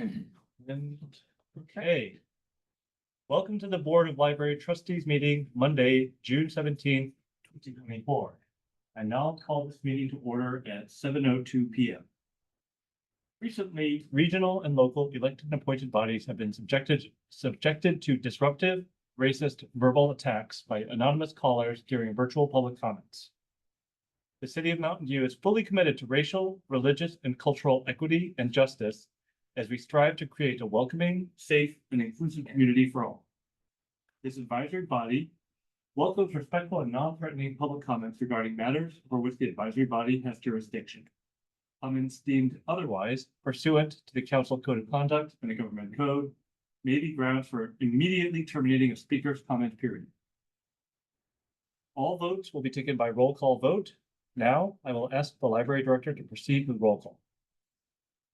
And, okay. Welcome to the Board of Library Trustees meeting, Monday, June 17th, 2024. I now call this meeting to order at 7:02 p.m. Recently, regional and local elected and appointed bodies have been subjected to disruptive, racist verbal attacks by anonymous callers during virtual public comments. The City of Mountain View is fully committed to racial, religious, and cultural equity and justice as we strive to create a welcoming, safe, and inclusive community for all. This advisory body welcomes respectful and non-threatening public comments regarding matters for which the advisory body has jurisdiction. Comments deemed otherwise pursuant to the Council Code of Conduct and the Government Code may be grounds for immediately terminating a speaker's comment period. All votes will be taken by roll call vote. Now, I will ask the library director to proceed with roll call.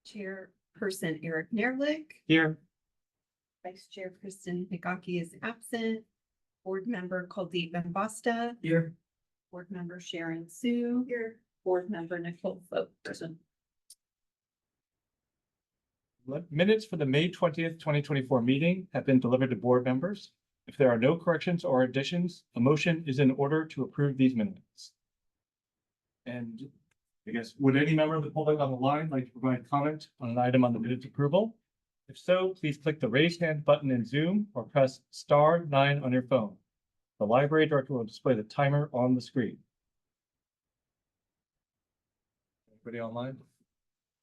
Chairperson Eric Nerlich. Here. Vice Chairperson Higaki is absent. Board Member Kuldeep Basta. Here. Board Member Sharon Sue. Here. Board Member Nicole Foat. Present. Minutes for the May 20th, 2024 meeting have been delivered to board members. If there are no corrections or additions, a motion is in order to approve these minutes. And I guess, would any member of the public on the line like to provide comment on an item on the minutes approval? If so, please click the raise hand button in Zoom or press *9 on your phone. The library director will display the timer on the screen. Anybody online?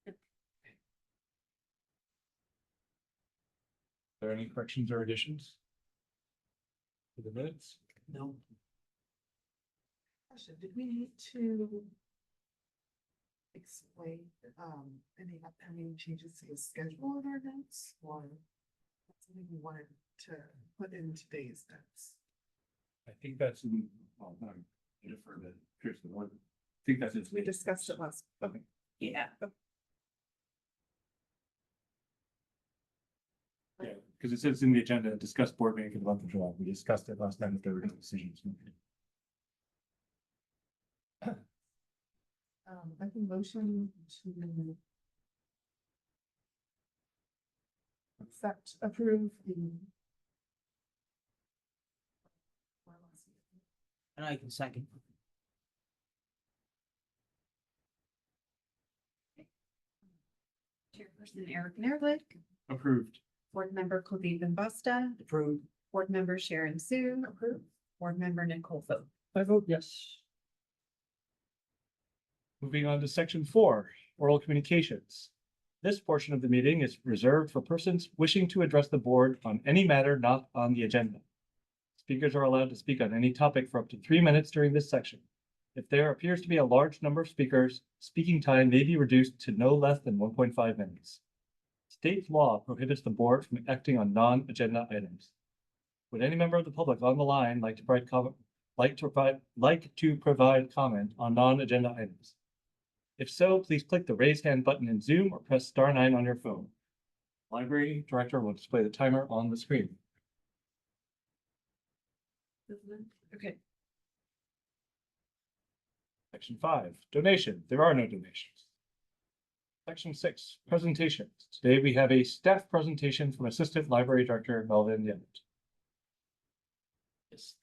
Are there any corrections or additions to the minutes? No. Question, did we need to explain any upcoming changes to the schedule in our notes, or that's something we wanted to put in today's notes? I think that's in, well, no, I defer to Kirsten. I think that's it. We discussed it last. Okay. Yeah. Yeah, because it says in the agenda, discuss board meeting for the month of July. We discussed it last time if there were no decisions. I can motion to approve the. And I can second. Chairperson Eric Nerlich. Approved. Board Member Kuldeep Basta. Approved. Board Member Sharon Sue. Approved. Board Member Nicole Foat. I vote yes. Moving on to section 4, oral communications. This portion of the meeting is reserved for persons wishing to address the board on any matter not on the agenda. Speakers are allowed to speak on any topic for up to 3 minutes during this section. If there appears to be a large number of speakers, speaking time may be reduced to no less than 1.5 minutes. State law prohibits the board from acting on non-agenda items. Would any member of the public on the line like to provide comment on non-agenda items? If so, please click the raise hand button in Zoom or press *9 on your phone. Library director will display the timer on the screen. Okay. Section 5, donation. There are no donations. Section 6, presentations. Today we have a staff presentation from Assistant Library Director Melvin Yemmett. Yes.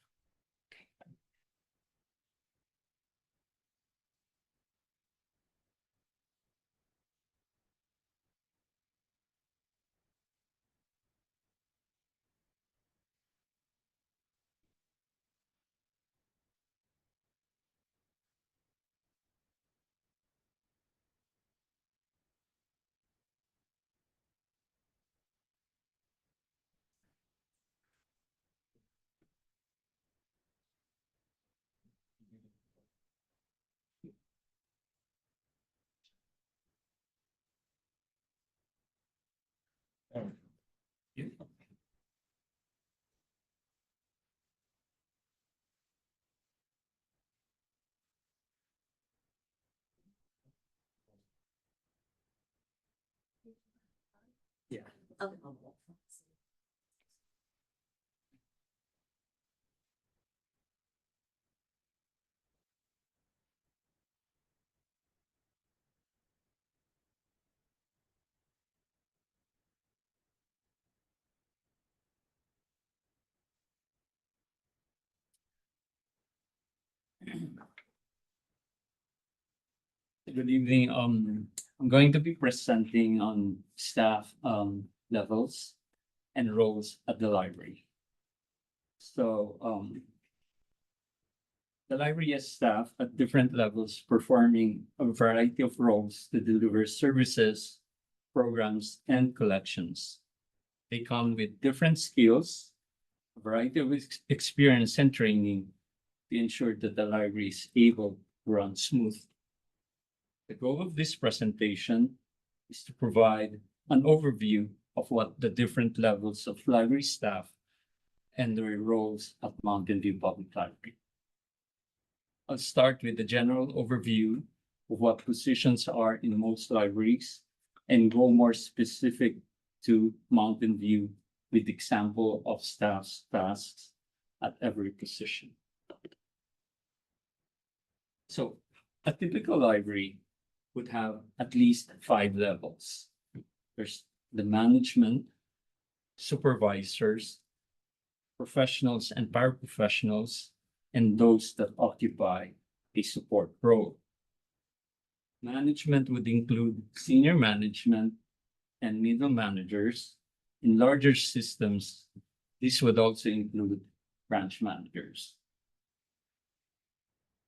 Yeah. Yeah. Good evening. I'm going to be presenting on staff levels and roles at the library. So the library has staff at different levels performing a variety of roles to deliver services, programs, and collections. They come with different skills, a variety of experience and training to ensure that the library is able to run smoothly. The goal of this presentation is to provide an overview of what the different levels of library staff and their roles at Mountain View Public Library. I'll start with the general overview of what positions are in most libraries and go more specific to Mountain View with example of staff's tasks at every position. So a typical library would have at least 5 levels. There's the management, supervisors, professionals and paraprofessionals, and those that occupy a support role. Management would include senior management and middle managers. In larger systems, this would also include branch managers.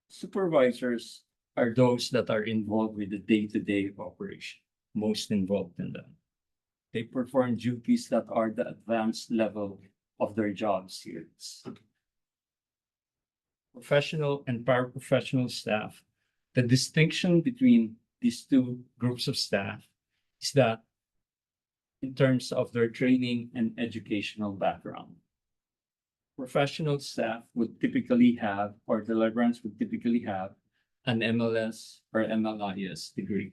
Supervisors are those that are involved with the day-to-day operation, most involved in them. They perform duties that are the advanced level of their job skills. Professional and paraprofessional staff, the distinction between these two groups of staff is that in terms of their training and educational background. Professional staff would typically have, or the librarians would typically have, an MLS or MLIS degree.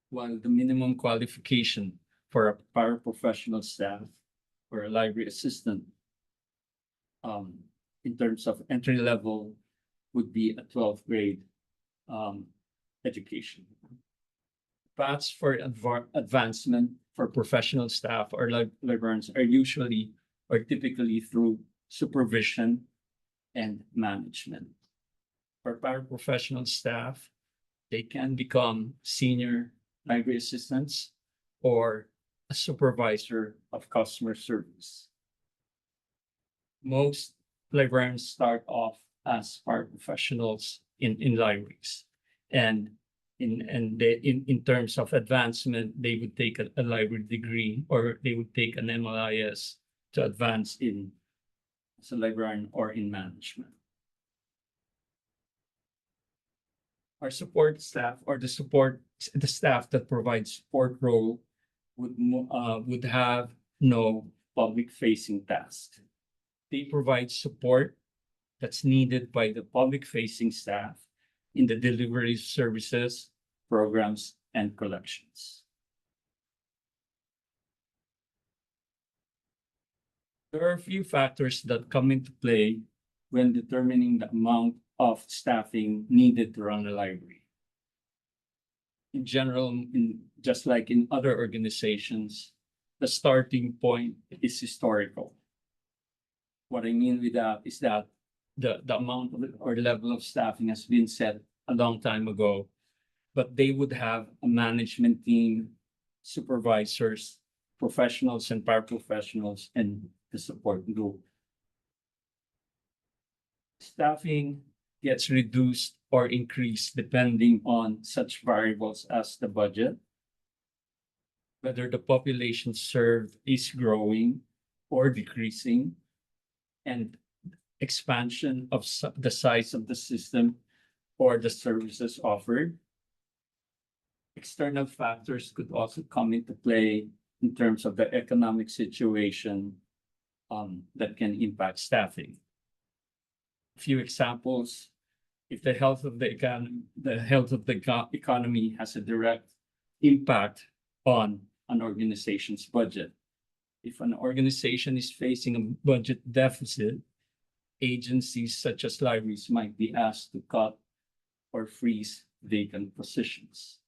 While the minimum qualification for a paraprofessional staff or a library assistant in terms of entry level would be a 12th grade education. Paths for advancement for professional staff or librarians are usually or typically through supervision and management. For paraprofessional staff, they can become senior library assistants or a supervisor of customer service. Most librarians start off as paraprofessionals in libraries. And in terms of advancement, they would take a library degree or they would take an MLIS to advance in as a librarian or in management. Our support staff or the staff that provides support role would have no public facing task. They provide support that's needed by the public facing staff in the delivery of services, programs, and collections. There are a few factors that come into play when determining the amount of staffing needed to run a library. In general, just like in other organizations, the starting point is historical. What I mean with that is that the amount of or level of staffing has been set a long time ago, but they would have a management team, supervisors, professionals and paraprofessionals, and the support group. Staffing gets reduced or increased depending on such variables as the budget, whether the population served is growing or decreasing, and expansion of the size of the system or the services offered. External factors could also come into play in terms of the economic situation that can impact staffing. A few examples: if the health of the economy has a direct impact on an organization's budget. If an organization is facing a budget deficit, agencies such as libraries might be asked to cut or freeze vacant positions.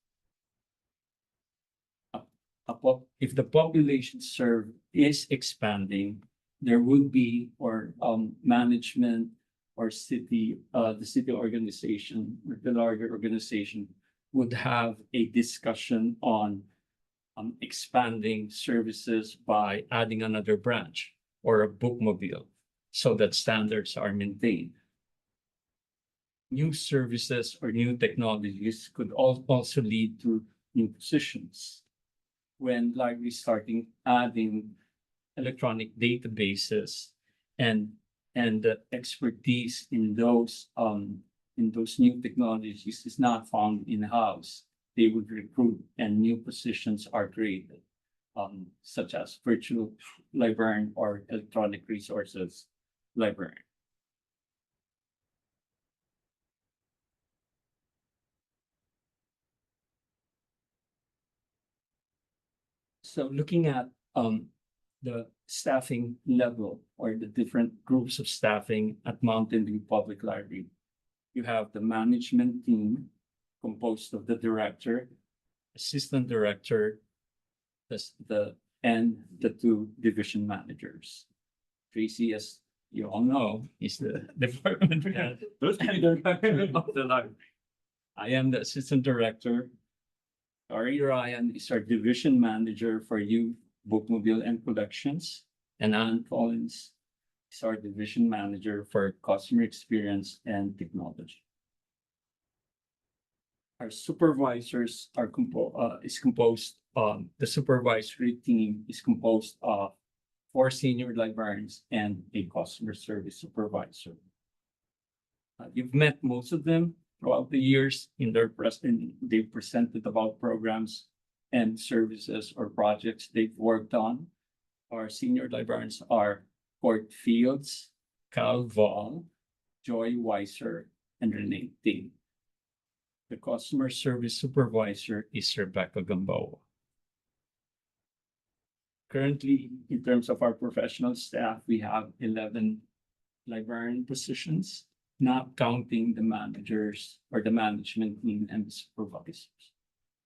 If the population served is expanding, there would be management or the city organization, or the larger organization would have a discussion on expanding services by adding another branch or a bookmobile so that standards are maintained. New services or new technologies could also lead to new positions. When libraries starting adding electronic databases and the expertise in those new technologies is not found in-house, they would recruit and new positions are created, such as virtual librarian or electronic resources librarian. So looking at the staffing level or the different groups of staffing at Mountain View Public Library, you have the management team composed of the director, assistant director, and the two division managers. Tracy, as you all know, is the department head of the library. I am the assistant director. Ari Ryan is our division manager for youth, bookmobile, and collections. And Ann Collins is our division manager for customer experience and technology. Our supervisors are composed, the supervisory team is composed of 4 senior librarians and a customer service supervisor. You've met most of them throughout the years they've presented about programs and services or projects they've worked on. Our senior librarians are Court Fields, Cal Vall, Joy Weiser, and Renee Ting. The customer service supervisor is Rebecca Gamboa. Currently, in terms of our professional staff, we have 11 librarian positions, not counting the managers or the management team and the supervisors,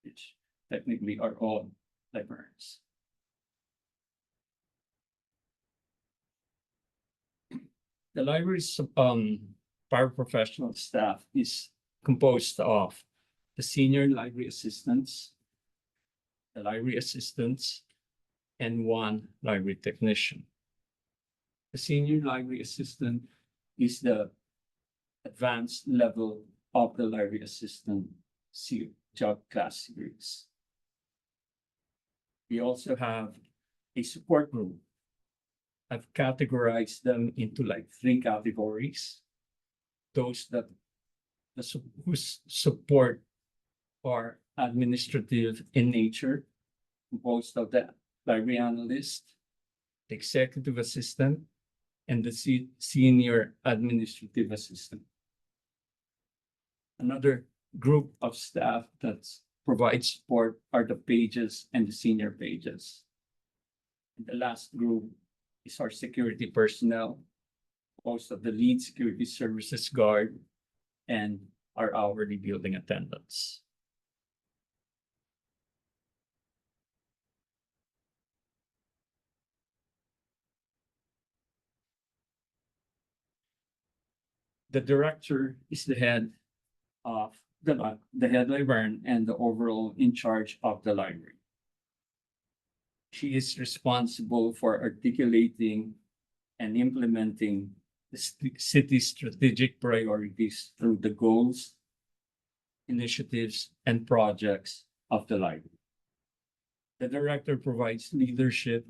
which technically are all librarians. The library's paraprofessional staff is composed of the senior library assistants, the library assistants, and 1 library technician. The senior library assistant is the advanced level of the library assistant job class series. We also have a support group. I've categorized them into like 3 categories. Those whose support are administrative in nature, composed of the library analyst, the executive assistant, and the senior administrative assistant. Another group of staff that provides support are the pages and the senior pages. And the last group is our security personnel, composed of the lead security services guard and our hourly building attendants. The director is the head of the head librarian and the overall in charge of the library. She is responsible for articulating and implementing the city's strategic priorities through the goals, initiatives, and projects of the library. The director provides leadership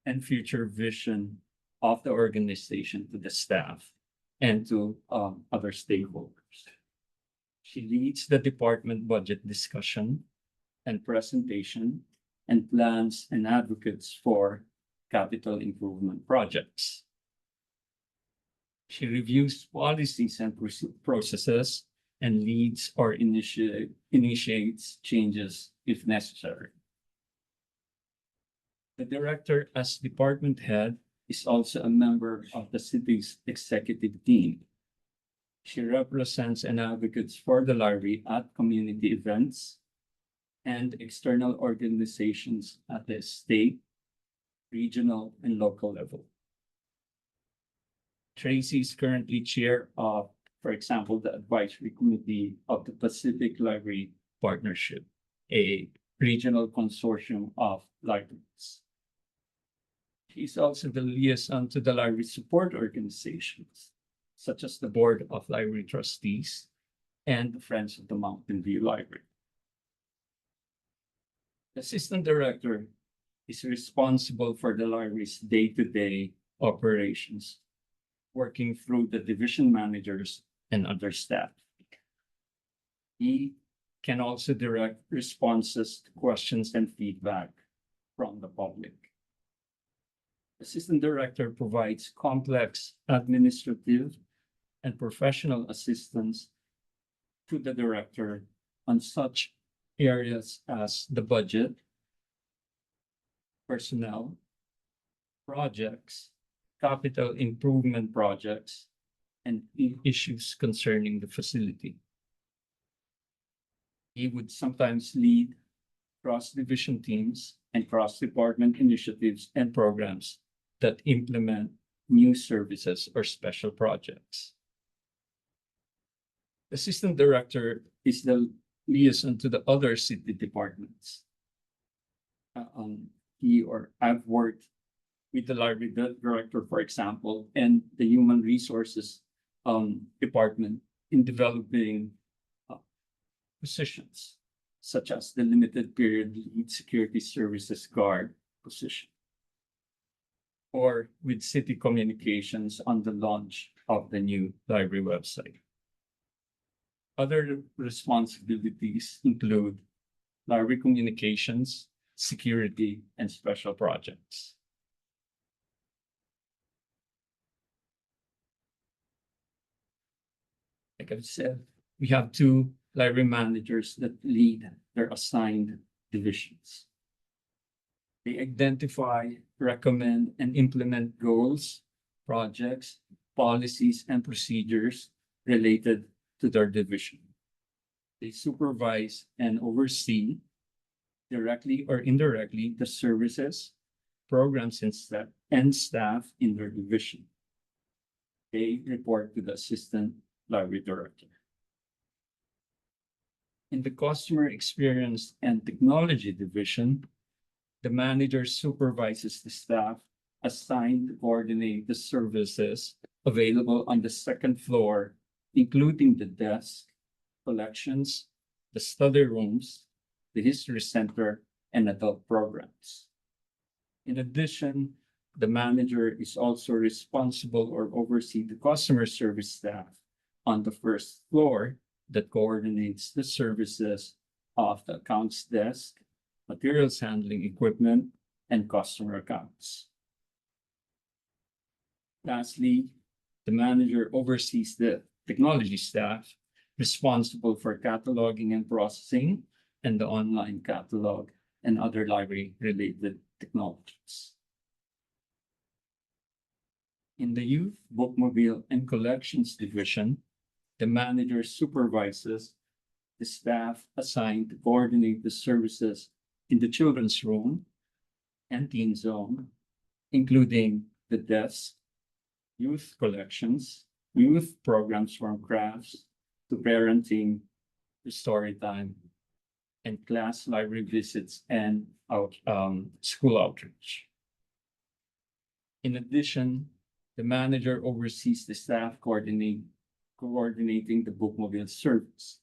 and future vision of the organization to the staff and to other stakeholders. She leads the department budget discussion and presentation and plans and advocates for capital improvement projects. She reviews policies and processes and leads or initiates changes if necessary. The director, as department head, is also a member of the city's executive team. She represents and advocates for the library at community events and external organizations at the state, regional, and local level. Tracy is currently chair of, for example, the advisory committee of the Pacific Library Partnership, a regional consortium of libraries. She's also the liaison to the library support organizations, such as the Board of Library Trustees and the Friends of the Mountain View Library. The assistant director is responsible for the library's day-to-day operations, working through the division managers and other staff. He can also direct responses to questions and feedback from the public. Assistant director provides complex administrative and professional assistance to the director on such areas as the budget, personnel, projects, capital improvement projects, and issues concerning the facility. He would sometimes lead cross-division teams and cross-department initiatives and programs that implement new services or special projects. Assistant director is the liaison to the other city departments. I've worked with the library director, for example, and the human resources department in developing positions, such as the limited period lead security services guard position, or with city communications on the launch of the new library website. Other responsibilities include library communications, security, and special projects. Like I've said, we have two library managers that lead their assigned divisions. They identify, recommend, and implement goals, projects, policies, and procedures related to their division. They supervise and oversee, directly or indirectly, the services, programs, and staff in their division. They report to the assistant library director. In the customer experience and technology division, the manager supervises the staff assigned to coordinate the services available on the second floor, including the desk, collections, the study rooms, the history center, and adult programs. In addition, the manager is also responsible or oversee the customer service staff on the first floor that coordinates the services of the accounts desk, materials handling equipment, and customer accounts. Lastly, the manager oversees the technology staff responsible for cataloging and processing and the online catalog and other library-related technologies. In the Youth, Bookmobile, and Collections Division, the manager supervises the staff assigned to coordinate the services in the children's room and teen zone, including the desk, youth collections, youth programs from crafts to parenting to story time, and class library visits and school outreach. In addition, the manager oversees the staff coordinating the bookmobile service,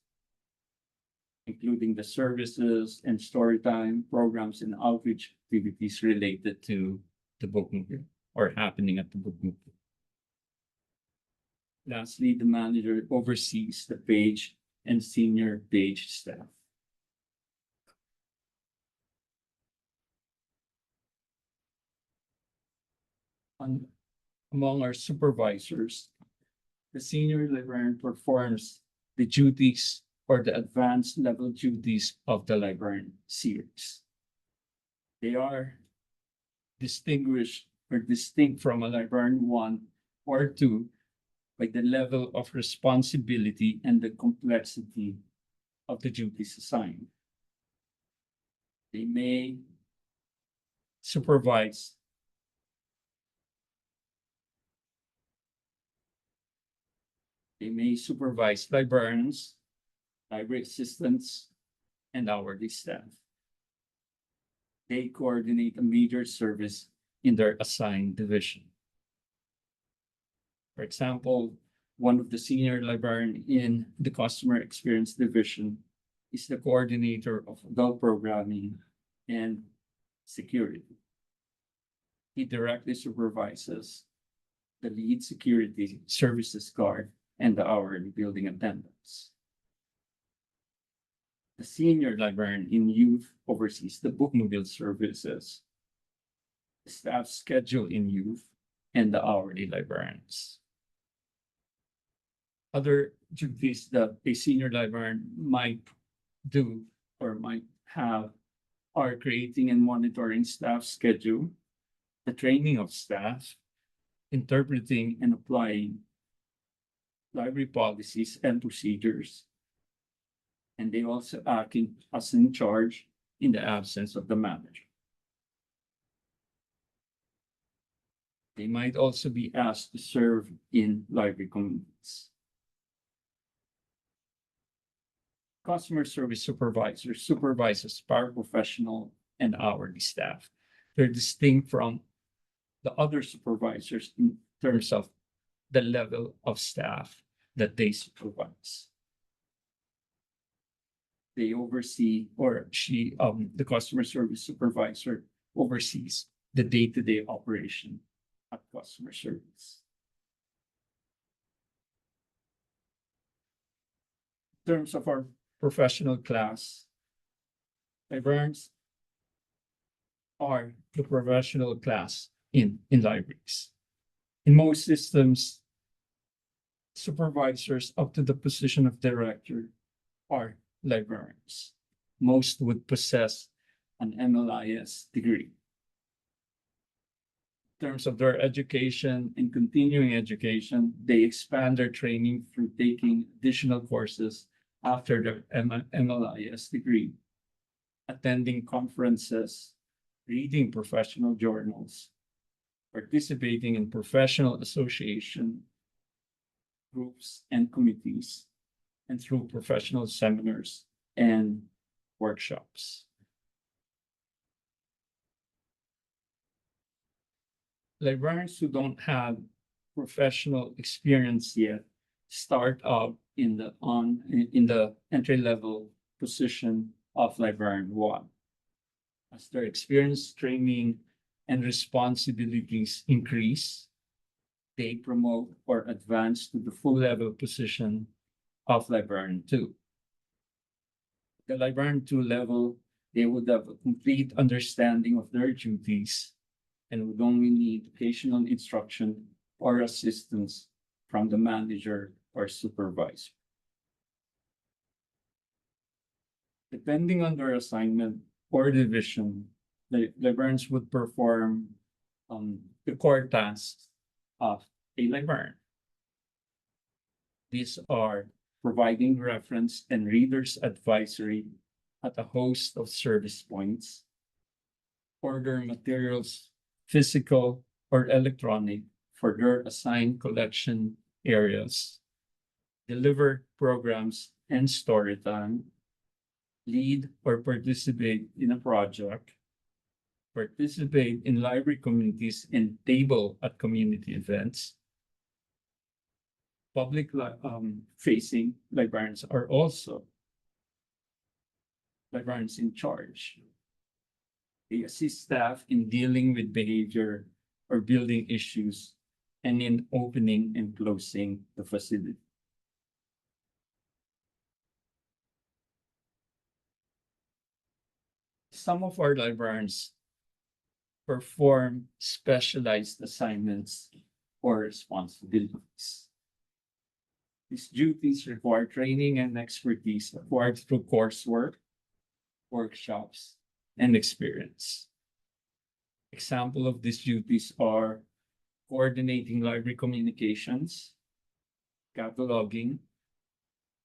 including the services and story time programs and outreach activities related to the bookmobile or happening at the bookmobile. Lastly, the manager oversees the page and senior page staff. Among our supervisors, the senior librarian performs the duties or the advanced level duties of the librarian series. They are distinguished or distinct from a librarian 1 or 2 by the level of responsibility and the complexity of the duties assigned. They may supervise They may supervise librarians, library assistants, and hourly staff. They coordinate a major service in their assigned division. For example, one of the senior librarian in the customer experience division is the coordinator of adult programming and security. He directly supervises the lead security services guard and the hourly building attendants. The senior librarian in youth oversees the bookmobile services, the staff schedule in youth, and the hourly librarians. Other duties that a senior librarian might do or might have are creating and monitoring staff schedule, the training of staff, interpreting and applying library policies and procedures. And they also act as in charge in the absence of the manager. They might also be asked to serve in library communities. Customer service supervisors supervises paraprofessional and hourly staff. They're distinct from the other supervisors in terms of the level of staff that they supervise. They oversee, or the customer service supervisor oversees the day-to-day operation at customer service. In terms of our professional class, librarians are the professional class in libraries. In most systems, supervisors up to the position of director are librarians. Most would possess an MLIS degree. In terms of their education and continuing education, they expand their training through taking additional courses after their MLIS degree, attending conferences, reading professional journals, participating in professional association groups and committees, and through professional seminars and workshops. Librarians who don't have professional experience yet start out in the entry-level position of librarian 1. As their experience, training, and responsibilities increase, they promote or advance to the full level position of librarian 2. The librarian 2 level, they would have a complete understanding of their duties and would only need occasional instruction or assistance from the manager or supervisor. Depending on their assignment or division, the librarians would perform the core tasks of a librarian. These are providing reference and readers advisory at a host of service points, order materials, physical or electronic, for their assigned collection areas, deliver programs and story time, lead or participate in a project, participate in library communities and table at community events. Public facing librarians are also librarians in charge. They assist staff in dealing with behavior or building issues and in opening and closing the facility. Some of our librarians perform specialized assignments or responsibilities. These duties require training and expertise acquired through coursework, workshops, and experience. Example of these duties are coordinating library communications, cataloging,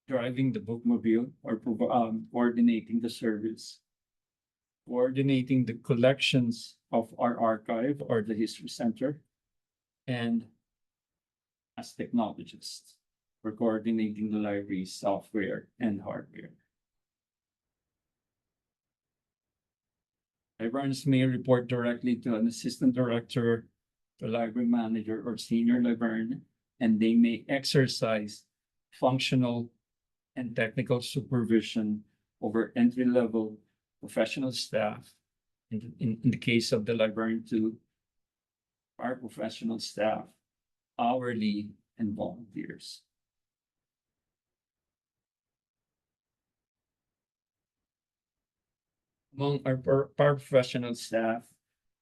driving the bookmobile or coordinating the service, coordinating the collections of our archive or the history center, and as technologists. for coordinating the library's software and hardware. Librarians may report directly to an assistant director, the library manager, or senior librarian, and they may exercise functional and technical supervision over entry-level professional staff. In the case of the librarian, to our professional staff, hourly and volunteers. Among our paraprofessional staff,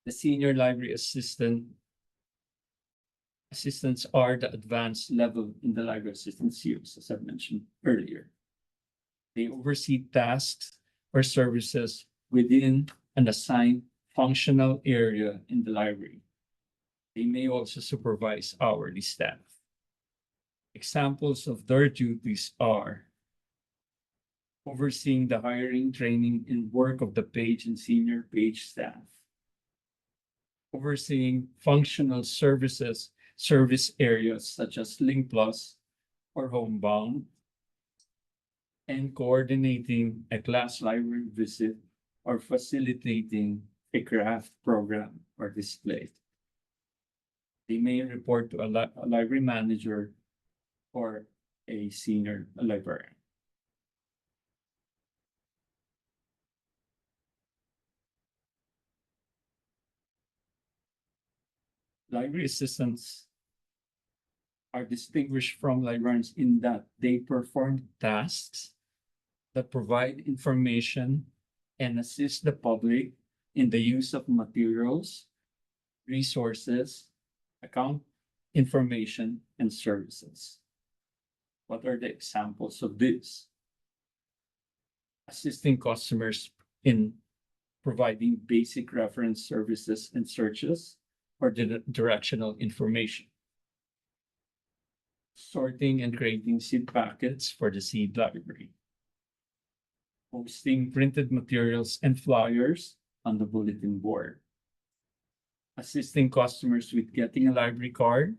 the senior library assistants are the advanced level in the library assistant series, as I mentioned earlier. They oversee tasks or services within an assigned functional area in the library. They may also supervise hourly staff. Examples of their duties are overseeing the hiring, training, and work of the page and senior page staff, overseeing functional services, service areas such as Link Plus or Homebound, and coordinating a class library visit or facilitating a craft program or display. They may report to a library manager or a senior librarian. Library assistants are distinguished from librarians in that they perform tasks that provide information and assist the public in the use of materials, resources, account information, and services. What are the examples of this? Assisting customers in providing basic reference services and searches or directional information. Sorting and creating seed packets for the seed library. Posting printed materials and flyers on the bulletin board. Assisting customers with getting a library card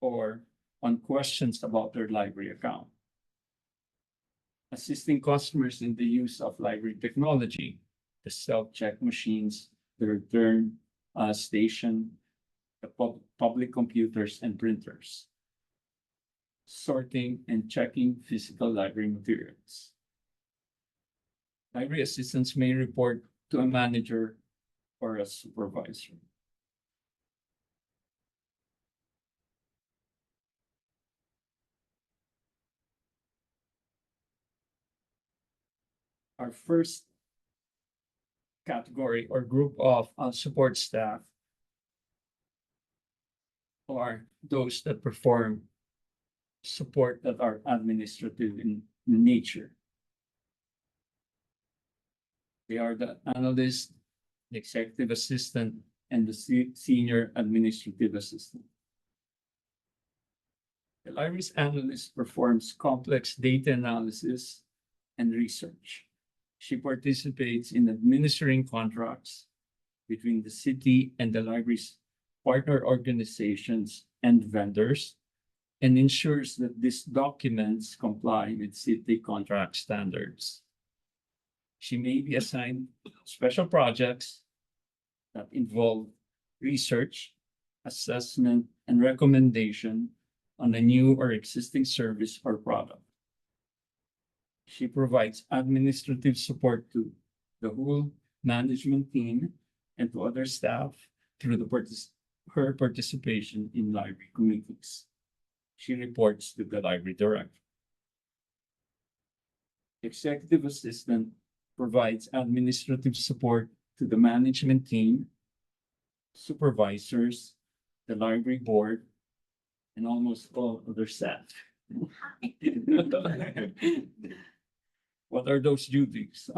or on questions about their library account. Assisting customers in the use of library technology, the self-check machines, the return station, the public computers and printers. Sorting and checking physical library materials. Library assistants may report to a manager or a supervisor. Our first category or group of support staff are those that perform support that are administrative in nature. They are the analyst, the executive assistant, and the senior administrative assistant. The library's analyst performs complex data analysis and research. She participates in administering contracts between the city and the library's partner organizations and vendors, and ensures that these documents comply with city contract standards. She may be assigned special projects that involve research, assessment, and recommendation on a new or existing service or product. She provides administrative support to the whole management team and to other staff through her participation in library committees. She reports to the library director. The executive assistant provides administrative support to the management team, supervisors, the library board, and almost all other staff. What are those duties?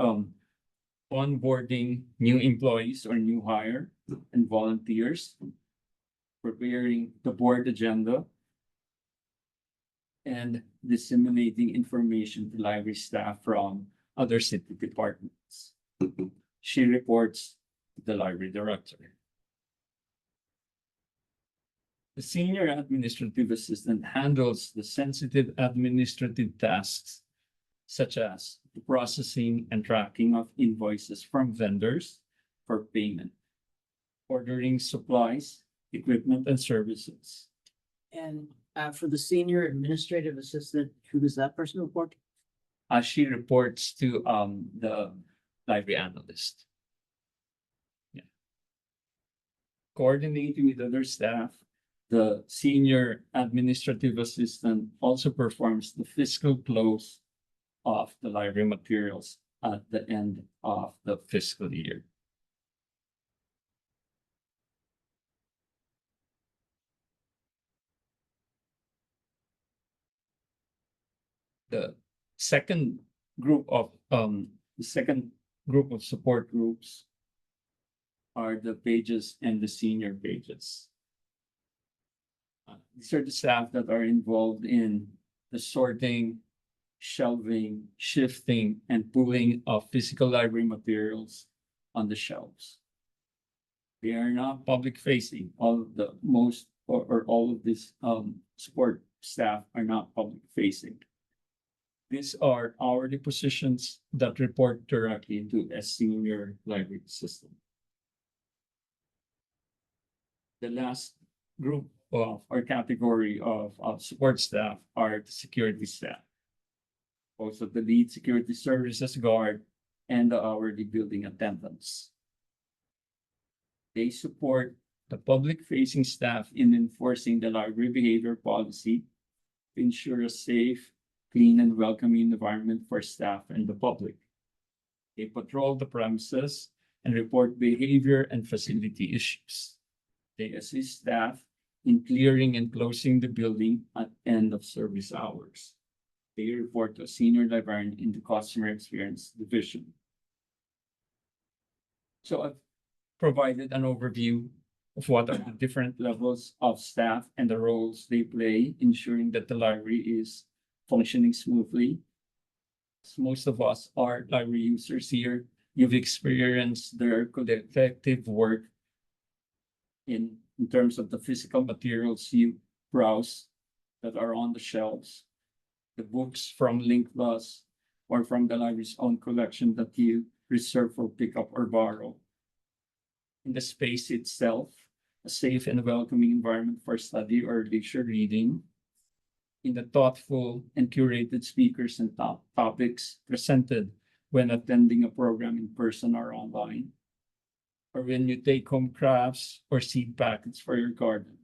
Onboarding new employees or new hire and volunteers, preparing the board agenda, and disseminating information to library staff from other city departments. She reports to the library director. The senior administrative assistant handles the sensitive administrative tasks such as the processing and tracking of invoices from vendors for payment, ordering supplies, equipment, and services. And for the senior administrative assistant, who does that person report to? She reports to the library analyst. Yeah. Coordinating with other staff, the senior administrative assistant also performs the fiscal close of the library materials at the end of the fiscal year. The second group of support groups are the pages and the senior pages. These are the staff that are involved in the sorting, shelving, shifting, and pulling of physical library materials on the shelves. They are not public facing. All of the most or all of these support staff are not public facing. These are hourly positions that report directly to a senior library assistant. The last group of or category of support staff are the security staff. Also the lead security services guard and the hourly building attendants. They support the public facing staff in enforcing the library behavior policy to ensure a safe, clean and welcoming environment for staff and the public. They patrol the premises and report behavior and facility issues. They assist staff in clearing and closing the building at end of service hours. They report to a senior librarian in the customer experience division. So I've provided an overview of what are the different levels of staff and the roles they play, ensuring that the library is functioning smoothly. As most of us are library users here. You've experienced their collective work in terms of the physical materials you browse that are on the shelves, the books from Link Plus or from the library's own collection that you reserve for pickup or borrow. In the space itself, a safe and welcoming environment for study or leisure reading. In the thoughtful and curated speakers and topics presented when attending a program in person or online, or when you take home crafts or seed packets for your garden.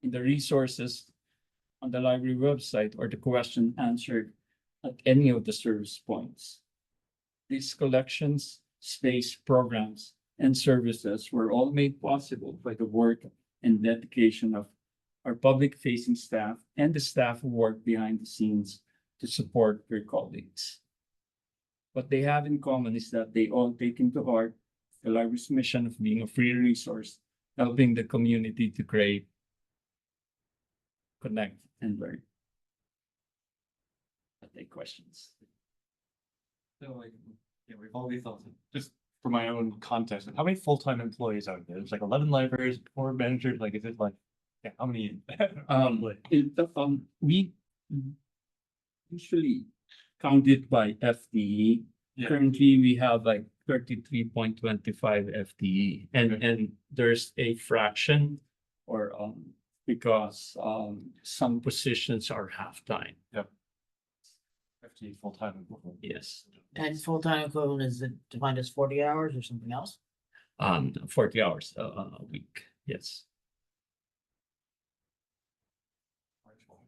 In the resources on the library website or the question answered at any of the service points. These collections, space, programs, and services were all made possible by the work and dedication of our public-facing staff and the staff who work behind the scenes to support their colleagues. What they have in common is that they all take into heart the library's mission of being a free resource, helping the community to create, connect, and learn. I'll take questions. So like, yeah, we've all these thoughts, just for my own context, how many full-time employees are there? There's like 11 libraries, 4 managers, like, is it like, yeah, how many? Roughly? We usually count it by FTE. Yeah. Currently, we have like 33.25 FTE and, Okay. and there's a fraction or, because, some positions are half-time. FTE full-time equivalent. Yes. And full-time equivalent is it defined as 40 hours or something else? 40 hours a week. Yes.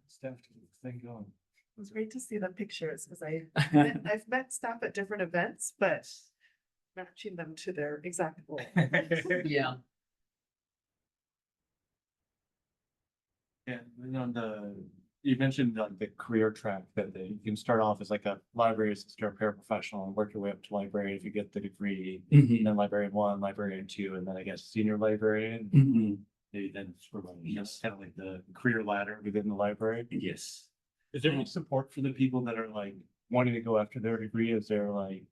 Staff to keep the thing going. It was great to see the pictures because I've met staff at different events, but matching them to their exact role. Yeah. Yeah, and on you mentioned like the career track that you can start off as like a library assistant or paraprofessional and work your way up to librarian if you get the degree. Mhm. And then librarian 1, librarian 2, and then I guess senior librarian. Mhm. Then sort of like, yes, kind of like the career ladder within the library. Yes. Is there any support for the people that are like wanting to go after their degree? Is there like?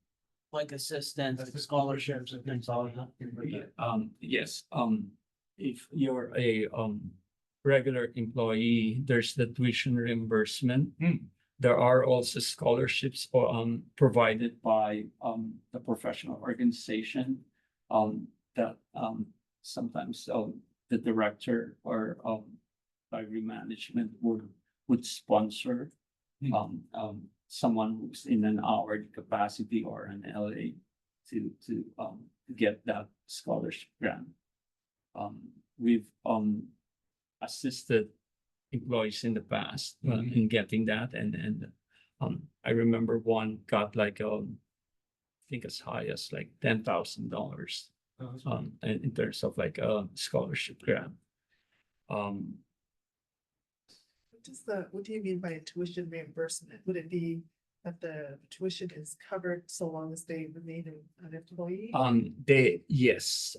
Like assistants, like scholarships and things like that. Yeah, yes, if you're a regular employee, there's the tuition reimbursement. There are also scholarships provided by the professional organization that sometimes the director or library management would sponsor someone who's in an hourly capacity or an LA to get that scholarship grant. We've assisted employees in the past in getting that, and I remember one got like I think as high as like $10,000 in terms of like a scholarship grant. What do you mean by a tuition reimbursement? Would it be that the tuition is covered so long as they remain an employee? Yes,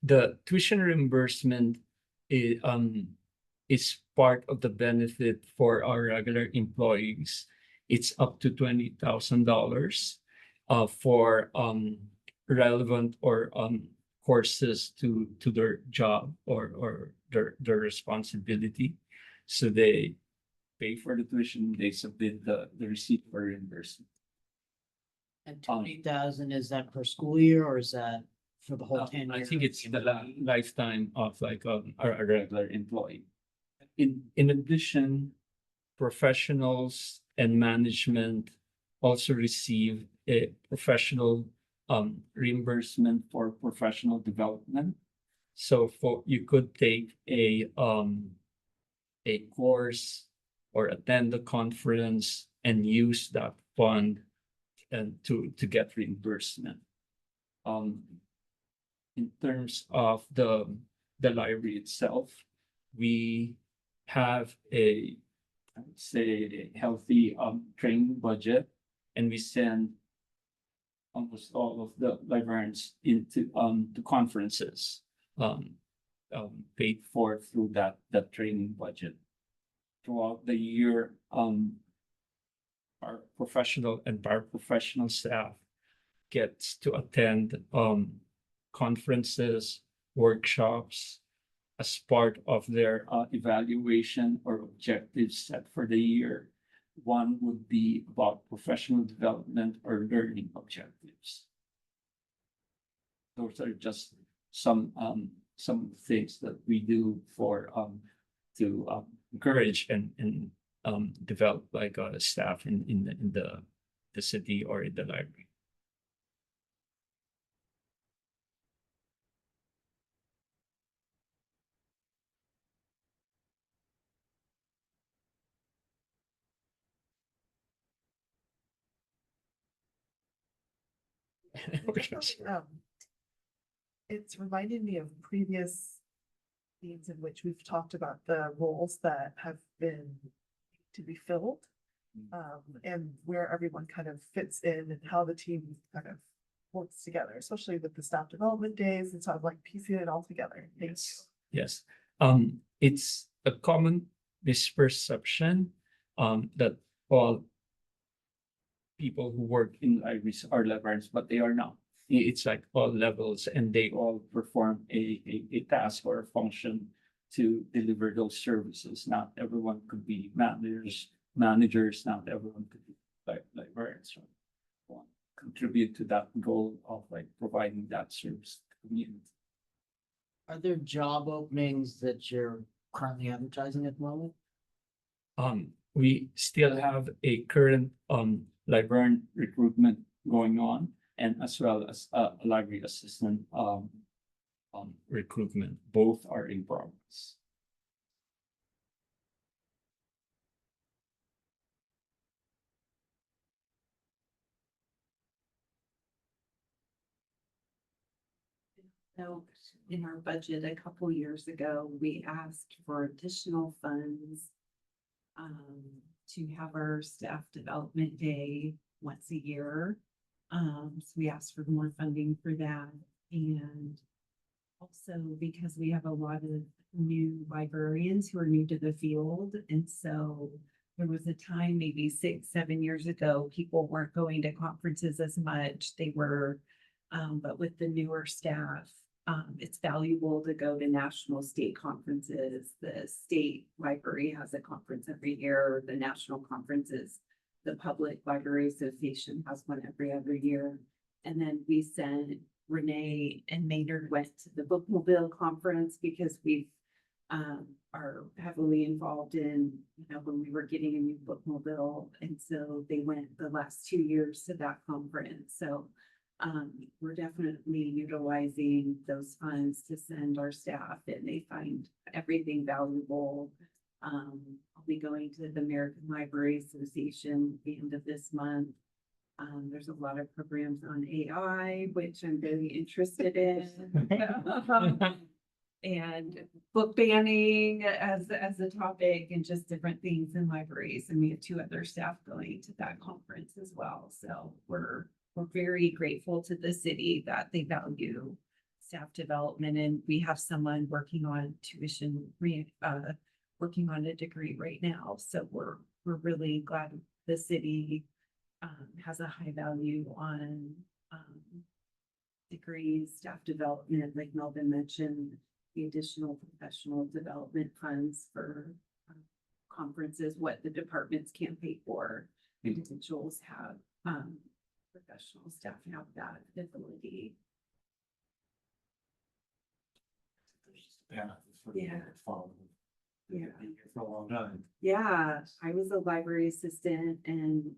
the tuition reimbursement is part of the benefit for our regular employees. It's up to $20,000 for relevant or courses to their job or their responsibility. So they pay for the tuition, they submit the receipt for reimbursement. And 20,000, is that per school year or is that for the whole 10 I years? think it's the lifetime of like a regular employee. In addition, professionals and management also receive a professional reimbursement for professional development. So you could take a course or attend a conference and use that fund and to get reimbursement. In terms of the library itself, we have I would say, a healthy training budget, and we send almost all of the librarians into to conferences paid for through that training budget. Throughout the year, our professional and paraprofessional staff gets to attend conferences, workshops as part of their evaluation or objectives set for the year. One would be about professional development or learning objectives. Those are just some things that we do for to encourage and develop like staff in the city or in the library. Um, It's reminding me of previous meetings in which we've talked about the roles that have been to be filled. And where everyone kind of fits in and how the team kind of works together, especially with the staff development days and sort of like piecing it all together. Thanks. Yes, it's a common misperception that all people who work in libraries are librarians, but they are not. It's like all levels, and they all perform a task or a function to deliver those services. Not everyone could be managers. Not everyone could be librarians. Contribute to that goal of like providing that service to the community. Are there job openings that you're currently advertising at the moment? We still have a current librarian recruitment going on, and as well as a library assistant recruitment. Both are in progress. So in our budget a couple years ago, we asked for additional funds to have our staff development day once a year. So we asked for more funding for that. And also because we have a lot of new librarians who are new to the field. And so there was a time, maybe 6, 7 years ago, people weren't going to conferences as much. They were, but with the newer staff, It's valuable to go to national state conferences. The state library has a conference every year. The national conferences, the Public Library Association has one every other year. And then we sent Renee and Maynard went to the Bookmobile conference because we are heavily involved in, when we were getting a new bookmobile. And so they went the last 2 years to that conference. So we're definitely utilizing those funds to send our staff, and they find everything valuable. I'll be going to the American Library Association at the end of this month. There's a lot of programs on AI, which I'm very interested in. And book banning as a topic, and just different things in libraries. And we have 2 other staff going to that conference as well. So we're very grateful to the city that they value staff development, and we have someone working on working on a degree right now. So we're really glad the city has a high value on degrees, staff development, like Melvin mentioned, the additional professional development funds for conferences, what the departments can't pay for. Individuals have professional staff have that ability. Yeah. Yeah. Yeah. For a long time. Yeah, I was a library assistant and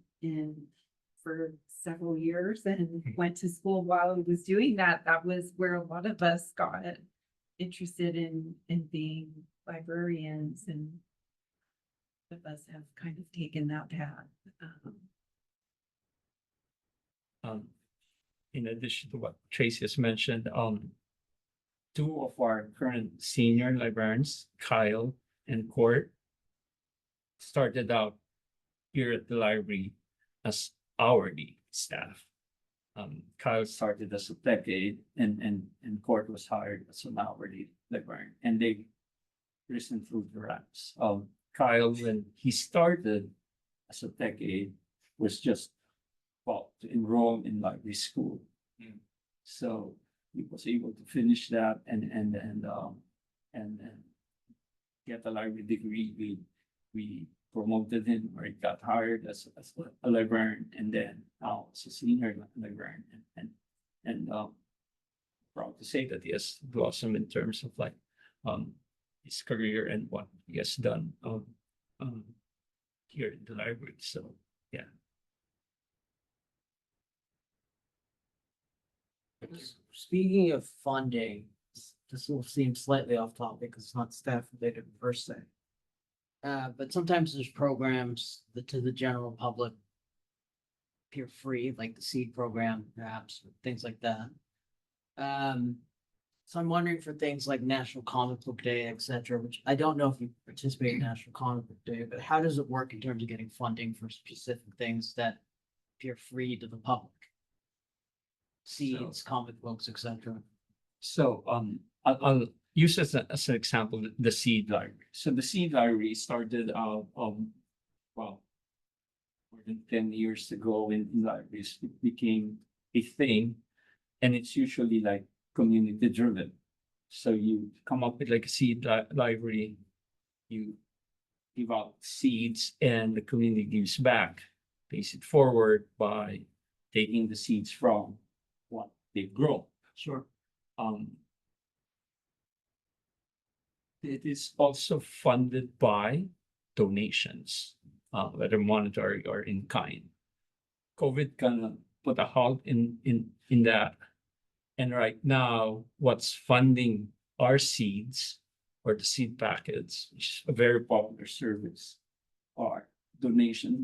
for several years and went to school while I was doing that. That was where a lot of us got interested in being librarians, and of us have kind of taken that path. In addition to what Tracy has mentioned, 2 of our current senior librarians, Kyle and Court, started out here at the library as hourly staff. Kyle started as a tech aide, and Court was hired as an hourly librarian, and they risen through the ranks. Kyle, when he started as a tech aide, was just to enroll in library school. So he was able to finish that and get a library degree. We promoted him, or he got hired as a librarian, and then now as a senior librarian, and proud to say that he has blossomed in terms of his career and what he has done here in the library. So yeah. Speaking of funding, this will seem slightly off topic because it's not staff related per se. But sometimes there's programs that to the general public appear free, like the seed program, perhaps, things like that. So I'm wondering for things like National Comic Book Day, etc., which I don't know if you participate in National Comic Book Day, but how does it work in terms of getting funding for specific things that appear free to the public? Seeds, comic books, etc. So I'll use as an example the seed library. So the seed library started more than 10 years ago in libraries. It became a thing, and it's usually community driven. So you come up with a seed library, you give out seeds, and the community gives back, pays it forward by taking the seeds from what they grow. Sure. It is also funded by donations, whether monetary or in kind. COVID kind of put a halt in that. And right now, what's funding our seeds or the seed packets, which is a very popular service, are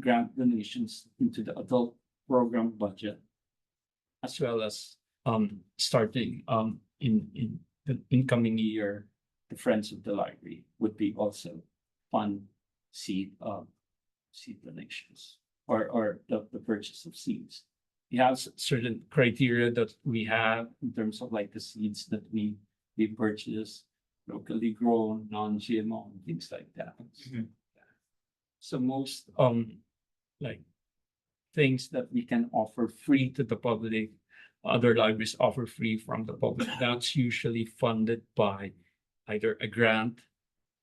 grant donations into the adult program budget, as well as starting in the incoming year, the Friends of the Library would be also fund seed donations or the purchase of seeds. We have certain criteria that we have in terms of the seeds that we purchase, locally grown, non-GMO, things like that. Mhm. So most things that we can offer free to the public other libraries offer free from the public. That's usually funded by either a grant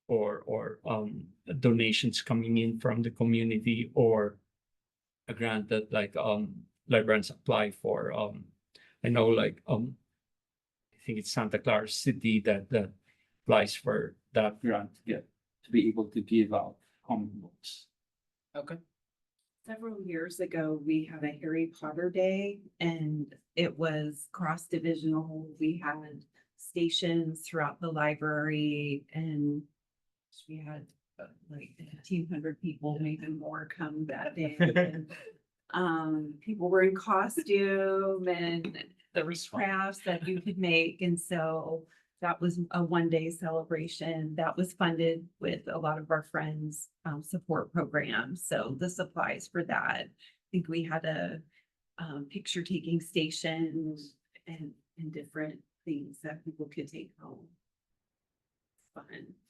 or donations coming in from the community, or a grant that like librarians apply for. I know like I think it's Santa Clara City that applies for that grant to be able to give out comic books. Okay. Several years ago, we had a Harry Potter Day and it was cross-divisional. We had stations throughout the library and we had like 1,500 people, maybe more come that day. And, people were in costume and there was crafts that you could make. And so that was a 1 day celebration that was funded with a lot of our friends' support programs. So the supplies for that, I think we had a picture taking station and different things that people could take home. Fun.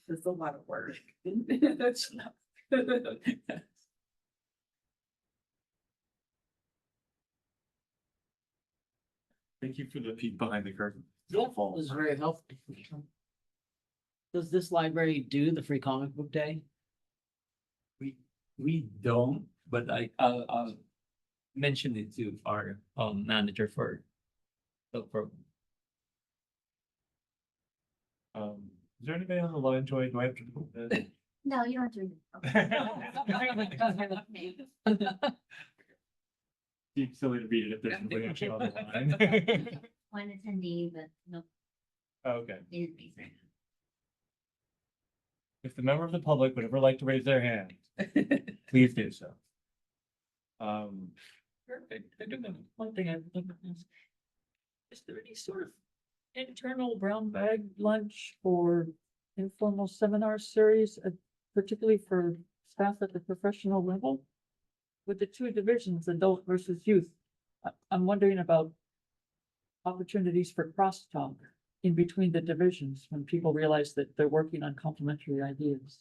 It's a lot of work. Thank you for the peek behind the curtain. Yeah, it was very helpful. Does this library do the free comic book day? We don't, but I'll mention it to our manager for the program. Is there anybody on the line, Joy? Do I have to? No, you don't have to. Seems silly to read it if there's nobody actually on the line. One attendee, but no, Okay. needed to be right now. If the member of the public would ever like to raise their hand, please do so. Perfect. I do have one thing I'd like to ask. Is there any sort of internal brown bag lunch or informal seminar series, particularly for staff at the professional level? With the two divisions, adult versus youth, I'm wondering about opportunities for crosstalk in between the divisions when people realize that they're working on complementary ideas.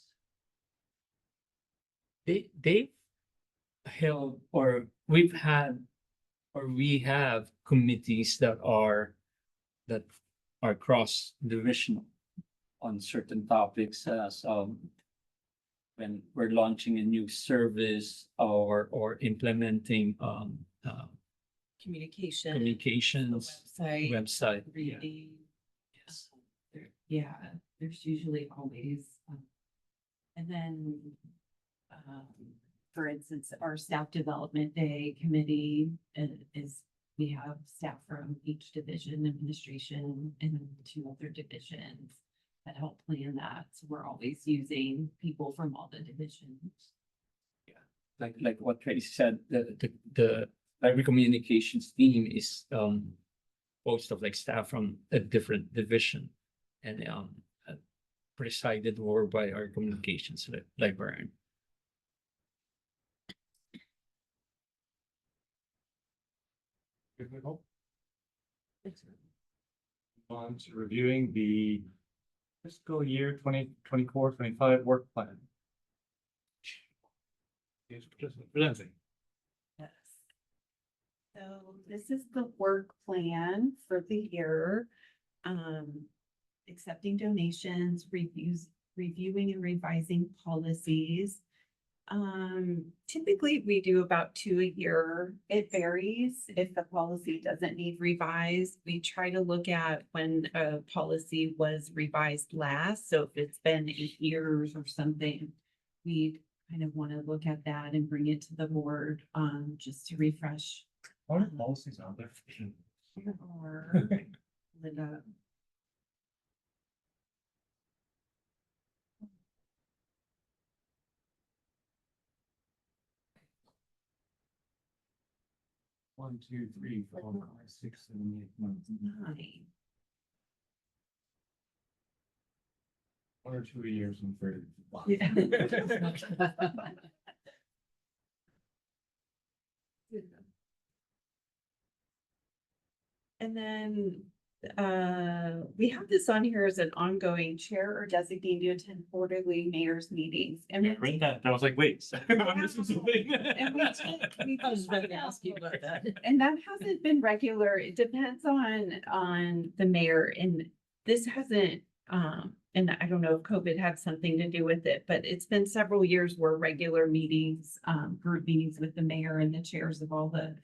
They've held, or we've had, or we have committees that are cross divisional on certain topics, as when we're launching a new service or implementing Communication. communications Website. website. Reading. Yes. Yeah, there's usually always, and then, for instance, our staff development day committee is, we have staff from each division, administration, and 2 other divisions that help plan that. So we're always using people from all the divisions. Like what Tracy said, the library communications team is most of like staff from a different division, and presided over by our communications librarian. Good, Nicole? On to reviewing the fiscal year 2024-25 work plan. Yes, presenting. Yes. So this is the work plan for the year. Accepting donations, reviewing and revising policies. Typically we do about 2 a year. It varies. If the policy doesn't need revised, we try to look at when a policy was revised last. So if it's been 8 years or something, we kind of want to look at that and bring it to the board, just to refresh. What are policies out there? Or Linda. One, two, three, four, five, 6, 7, 8, 9. 9. 1 or 2 years and 30. And then we have this on here as an ongoing chair or designee to attend quarterly mayor's meetings. And I read that, and I was like, wait. This is a thing. And I was about to ask you about that. And that hasn't been regular. It depends on the mayor, and this hasn't, and I don't know if COVID had something to do with it, but it's been several years where regular meetings, group meetings with the mayor and the chairs of all the.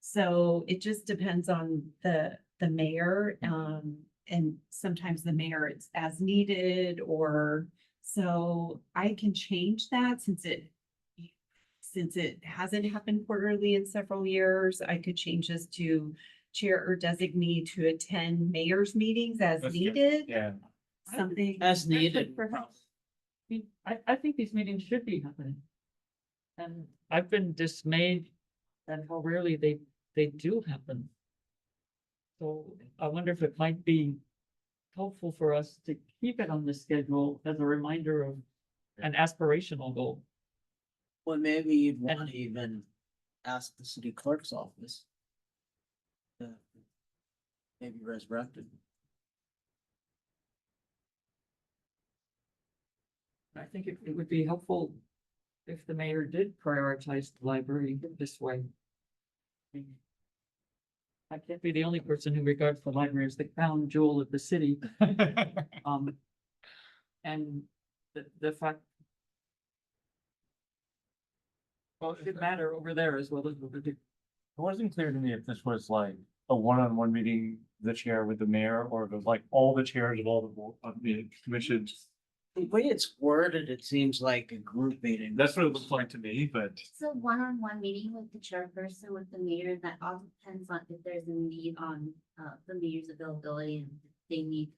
So it just depends on the mayor, and sometimes the mayor it's as needed, or so I can change that since it hasn't happened quarterly in several years. I could change this to chair or designee to attend mayor's meetings as That's good. needed, Yeah. something. As needed. Perhaps. I think these meetings should be happening. And I've been dismayed at how rarely they do happen. So I wonder if it might be helpful for us to keep it on the schedule as a reminder of an aspirational goal. Well, maybe you'd want to even ask the city clerk's office. to Maybe resurrect it. I think it would be helpful if the mayor did prioritize the library this way. I can't be the only person who regards the library as the crown jewel of the city. And the fact. Well, it should matter over there as well as over here. It wasn't clear to me if this was like a one-on-one meeting, the chair with the mayor, or if it was like all the chairs of all the of the commissions. The way it's worded, it seems like a group meeting. That's what it looks like to me, but It's a one-on-one meeting with the chairperson, with the mayor, that all depends on if there's a need on, the mayor's availability and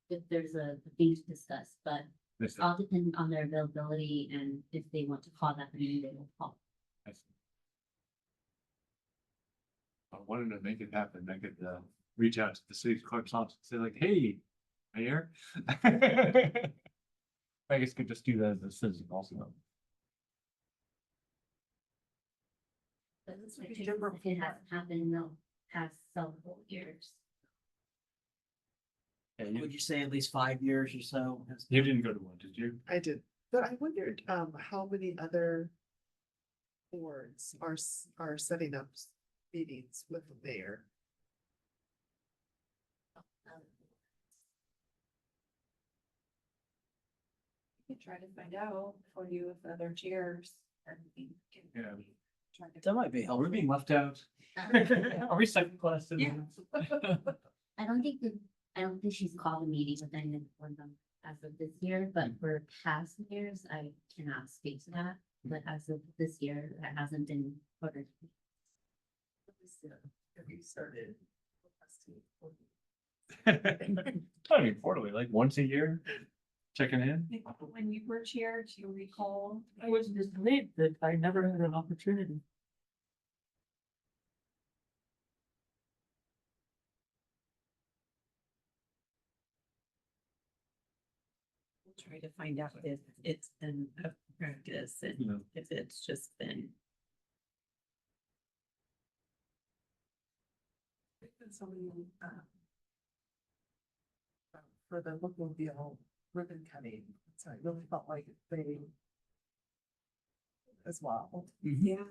if there's a thing to discuss, but this. it's all dependent on their availability, and if they want to call that meeting, they will call. I wanted to make it happen. I could reach out to the city clerk's office and say like, hey, mayor. I guess could just do that as a citizen also. But it's like, if it hasn't happened in the past several years. Yeah, Would you say at least 5 years or so? you didn't go to one, did you? I did, but I wondered, how many other boards are setting up meetings with the mayor? You can try to find out for you if other chairs. Yeah. Try to- That might be Are we helpful. being left out? Are we second class citizens? I don't think she's called a meeting with any of them as of this year, but for past years, I cannot speak to that. But as of this year, that hasn't been ordered. Have you started? I mean, quarterly, like once a year, checking in. When you were chair, do you recall? I was dismayed that I never had an opportunity. Try to find out if it's been a practice and Yeah. if it's just been. Somebody, for the bookmobile ribbon cutting, so I really felt like they as well. Yeah,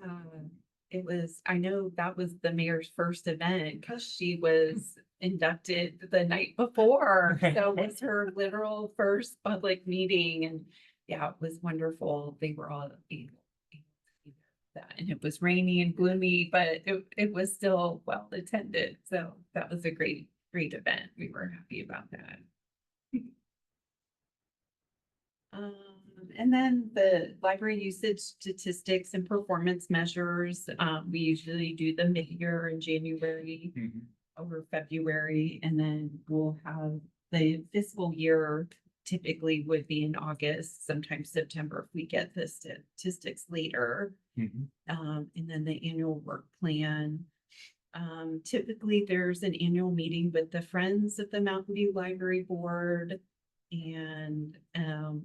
it was, I know that was the mayor's first event because she was inducted the night before. So it was her literal first public meeting, and yeah, it was wonderful. They were all able to do that, and it was rainy and gloomy, but it was still well attended. So that was a great event. We were happy about that. And then the library usage statistics and performance measures, we usually do the mid-year in January or February, and then we'll have the fiscal year typically would be in August, sometimes September if we get the statistics later. And then the annual work plan. Typically there's an annual meeting with the Friends of the Mountain View Library Board. And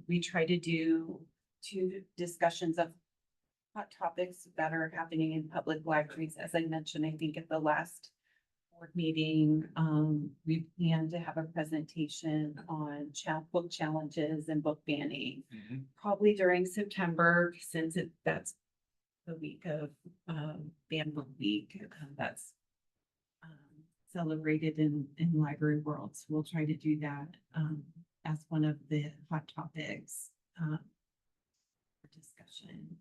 we try to do 2 discussions of hot topics that are happening in public libraries. As I mentioned, I think at the last board meeting, we plan to have a presentation on book challenges and book banning. Probably during September, since that's the week of, Ban Book Week, that's celebrated in library world. So we'll try to do that, as one of the hot topics, for discussion.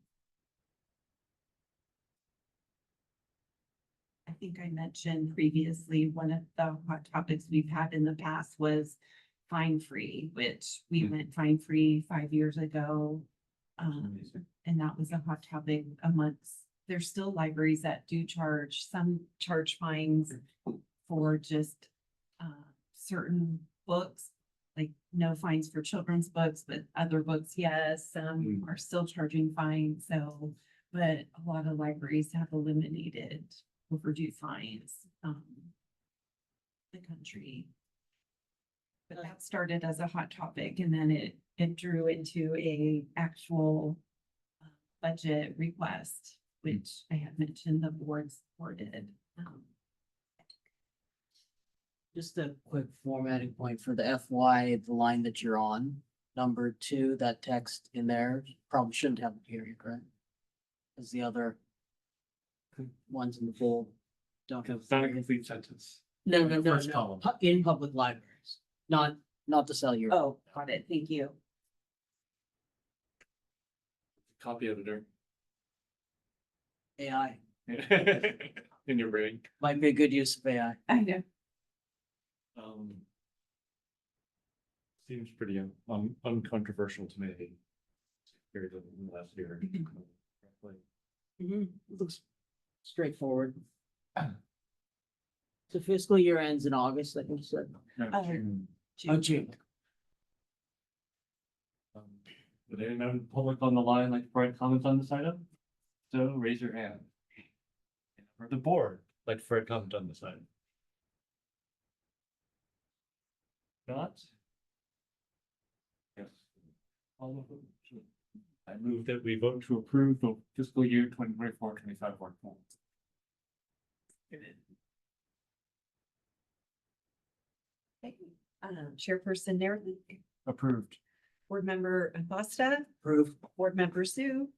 I think I mentioned previously, one of the hot topics we've had in the past was fine free, which we went fine free 5 years ago. And that was a hot topic amongst, there's still libraries that do charge, some charge fines for just certain books, like no fines for children's books, but other books, yes, some are still charging fines, so, but a lot of libraries have eliminated overdue fines, the country. But that started as a hot topic, and then it drew into a actual budget request, which I had mentioned the board supported. Just a quick formatting point for the FY, the line that you're on, number 2, that text in there probably shouldn't have a period, right? As the other ones in the bold don't have. It's not a complete sentence. No, The no, first no, column. in public libraries, not to sell your. Oh, got it, thank you. Copy editor. AI, In your brain. might be a good use of AI. I know. Seems pretty uncontroversial to me. Period in the last year. Looks straightforward. So fiscal year ends in August, like you said. Oh, June. But they didn't have public on the line like to provide comments on this item, so raise your hand. For the board, like to provide comment on this item. Not? Yes. All of them. I move that we vote to approve the fiscal year 2024-25 work plan. Chairperson Nair, Approved. Board Member Acosta, Approved. Board Member Sue,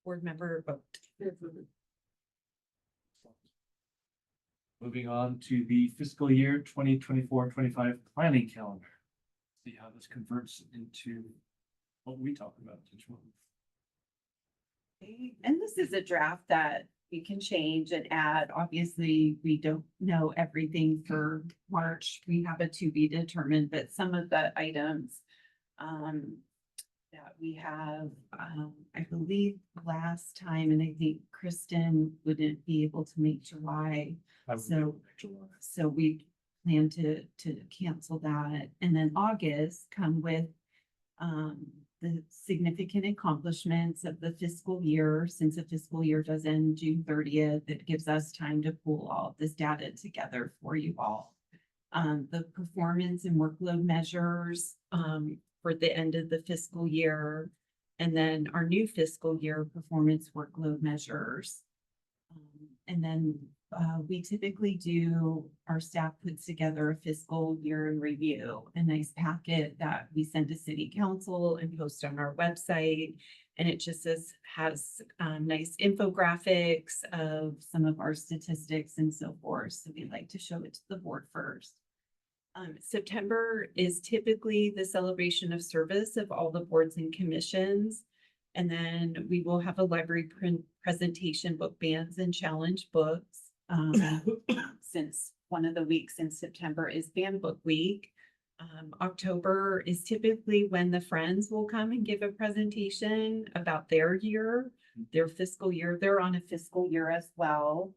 Board Member Vogt. Moving on to the fiscal year 2024-25 planning calendar. See how this converts into what we talk about each month. And this is a draft that we can change and add. Obviously, we don't know everything for March. We have a to be determined, but some of the items that we have, I believe last time, and I think Kristen wouldn't be able to make July. So we plan to cancel that. And then August come with the significant accomplishments of the fiscal year. Since the fiscal year does end June 30th, it gives us time to pull all of this data together for you all. The performance and workload measures for the end of the fiscal year, and then our new fiscal year performance workload measures. And then we typically do, our staff puts together a fiscal year in review, a nice packet that we send to city council and post on our website. And it just has nice infographics of some of our statistics and so forth. So we like to show it to the board first. September is typically the celebration of service of all the boards and commissions. And then we will have a library presentation, book bans and challenge books. Since one of the weeks in September is Ban Book Week. October is typically when the Friends will come and give a presentation about their year, their fiscal year. They're on a fiscal year as well,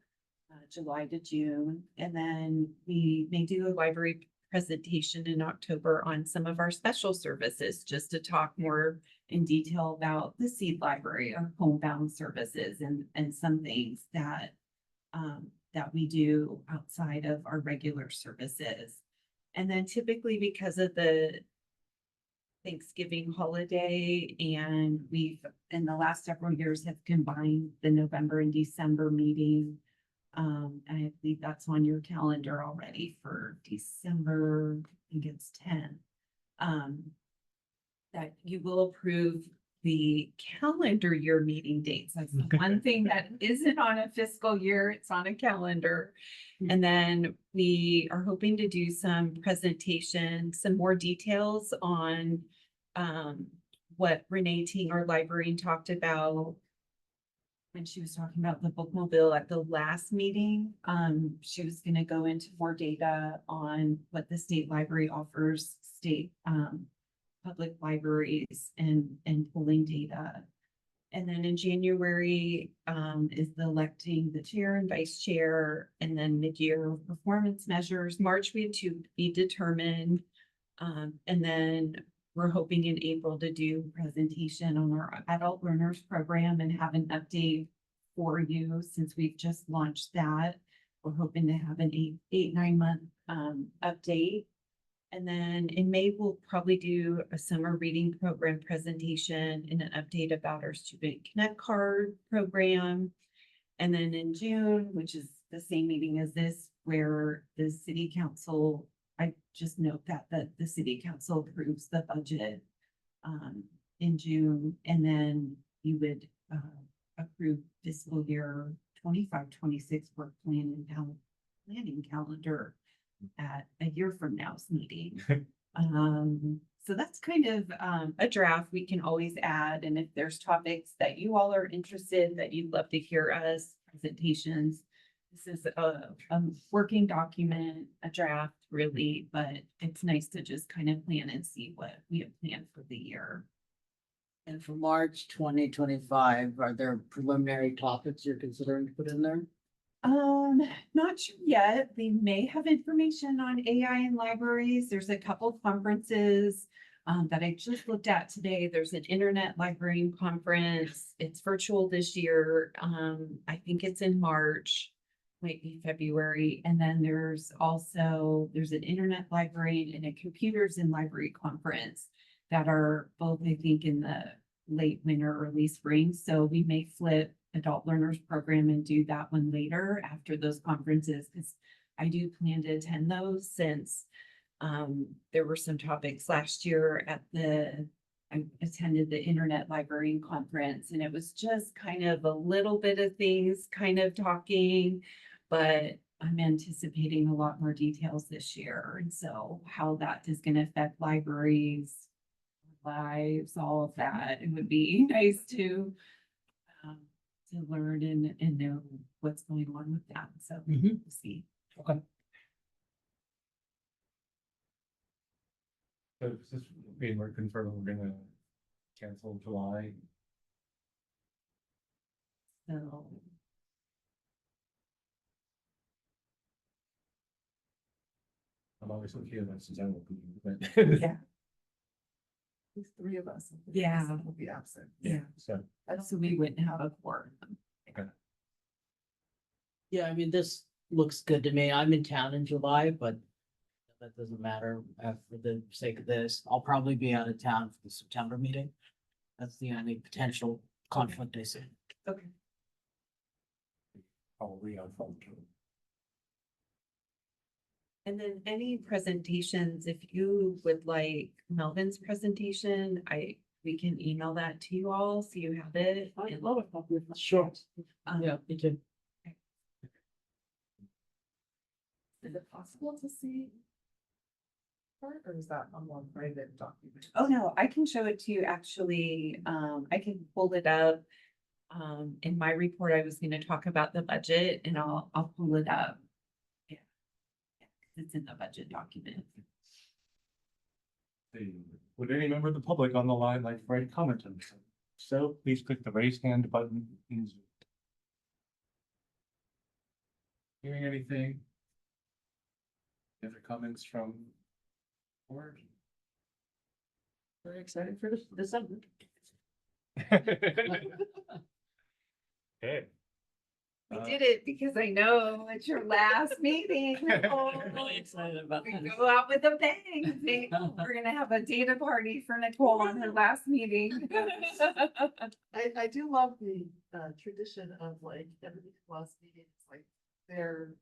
July to June. And then we may do a library presentation in October on some of our special services, just to talk more in detail about the Seed Library, our homebound services, and some things that we do outside of our regular services. And then typically, because of the Thanksgiving holiday, and we've in the last several years have combined the November and December meeting, And I believe that's on your calendar already for December, I think it's 10. That you will approve the calendar year meeting dates. That's the one thing that isn't on a fiscal year, it's on a calendar. And then we are hoping to do some presentation, some more details on what Renee Ting, our librarian, talked about when she was talking about the bookmobile at the last meeting. She was gonna go into more data on what the state library offers state public libraries and pulling data. And then in January is the electing the chair and vice chair, and then mid-year performance measures. March we had to be determined. And then we're hoping in April to do presentation on our adult learners program and have an update for you since we've just launched that. We're hoping to have an 9 month update. And then in May, we'll probably do a summer reading program presentation and an update about our Student Connect card program. And then in June, which is the same meeting as this, where the city council, I just note that the city council approves the budget in June, and then you would approve fiscal year 25-26 work plan and planning calendar at a year from now's meeting. So that's kind of a draft we can always add. And if there's topics that you all are interested, that you'd love to hear us, presentations, this is a working document, a draft really, but it's nice to just kind of plan and see what we have planned for the year. And for March 2025, are there preliminary topics you're considering to put in there? Not sure yet. We may have information on AI in libraries. There's a couple conferences that I just looked at today. There's an internet librarian conference. It's virtual this year. I think it's in March, might be February. And then there's an internet librarian and a computers in library conference that are both, I think, in the late winter, early spring. So we may flip adult learners program and do that one later after those conferences, because I do plan to attend those since there were some topics last year I attended the internet librarian conference, and it was just kind of a little bit of things kind of talking, but I'm anticipating a lot more details this year. And so how that is going to affect libraries, lives, all of that, it would be nice to learn and know what's going on with that. So we'll see. Okay. So does this mean we're confirming we're gonna cancel July? So I'm obviously here, that's the general opinion, but. yeah, At least 3 of us. Yeah. Will be absent. yeah. So, So we wouldn't have a quorum. Yeah, I mean, this looks good to me. I'm in town in July, but that doesn't matter for the sake of this. I'll probably be out of town for the September meeting. That's the only potential conflict I see. Okay. probably on phone too. And then any presentations, if you would like Melvin's presentation, we can email that to you all, so you have it. I'd love a copy of that. Sure. Yeah, me too. Is it possible to see? Part, or is that a more private document? Oh, no, I can show it to you, actually. I can pull it up. In my report, I was gonna talk about the budget, and I'll pull it up. Yeah. Yeah, 'cause it's in the budget document. Would any member of the public on the line like to write a comment on this? So please click the raise hand button in Zoom. Hearing anything? Any other comments from board? Very excited for December. Okay. We did it because I know it's your last meeting. Really excited about We this. go out with a bang. We're gonna have a data party for Nicole on her last meeting. I do love the tradition of like every last meeting, it's like their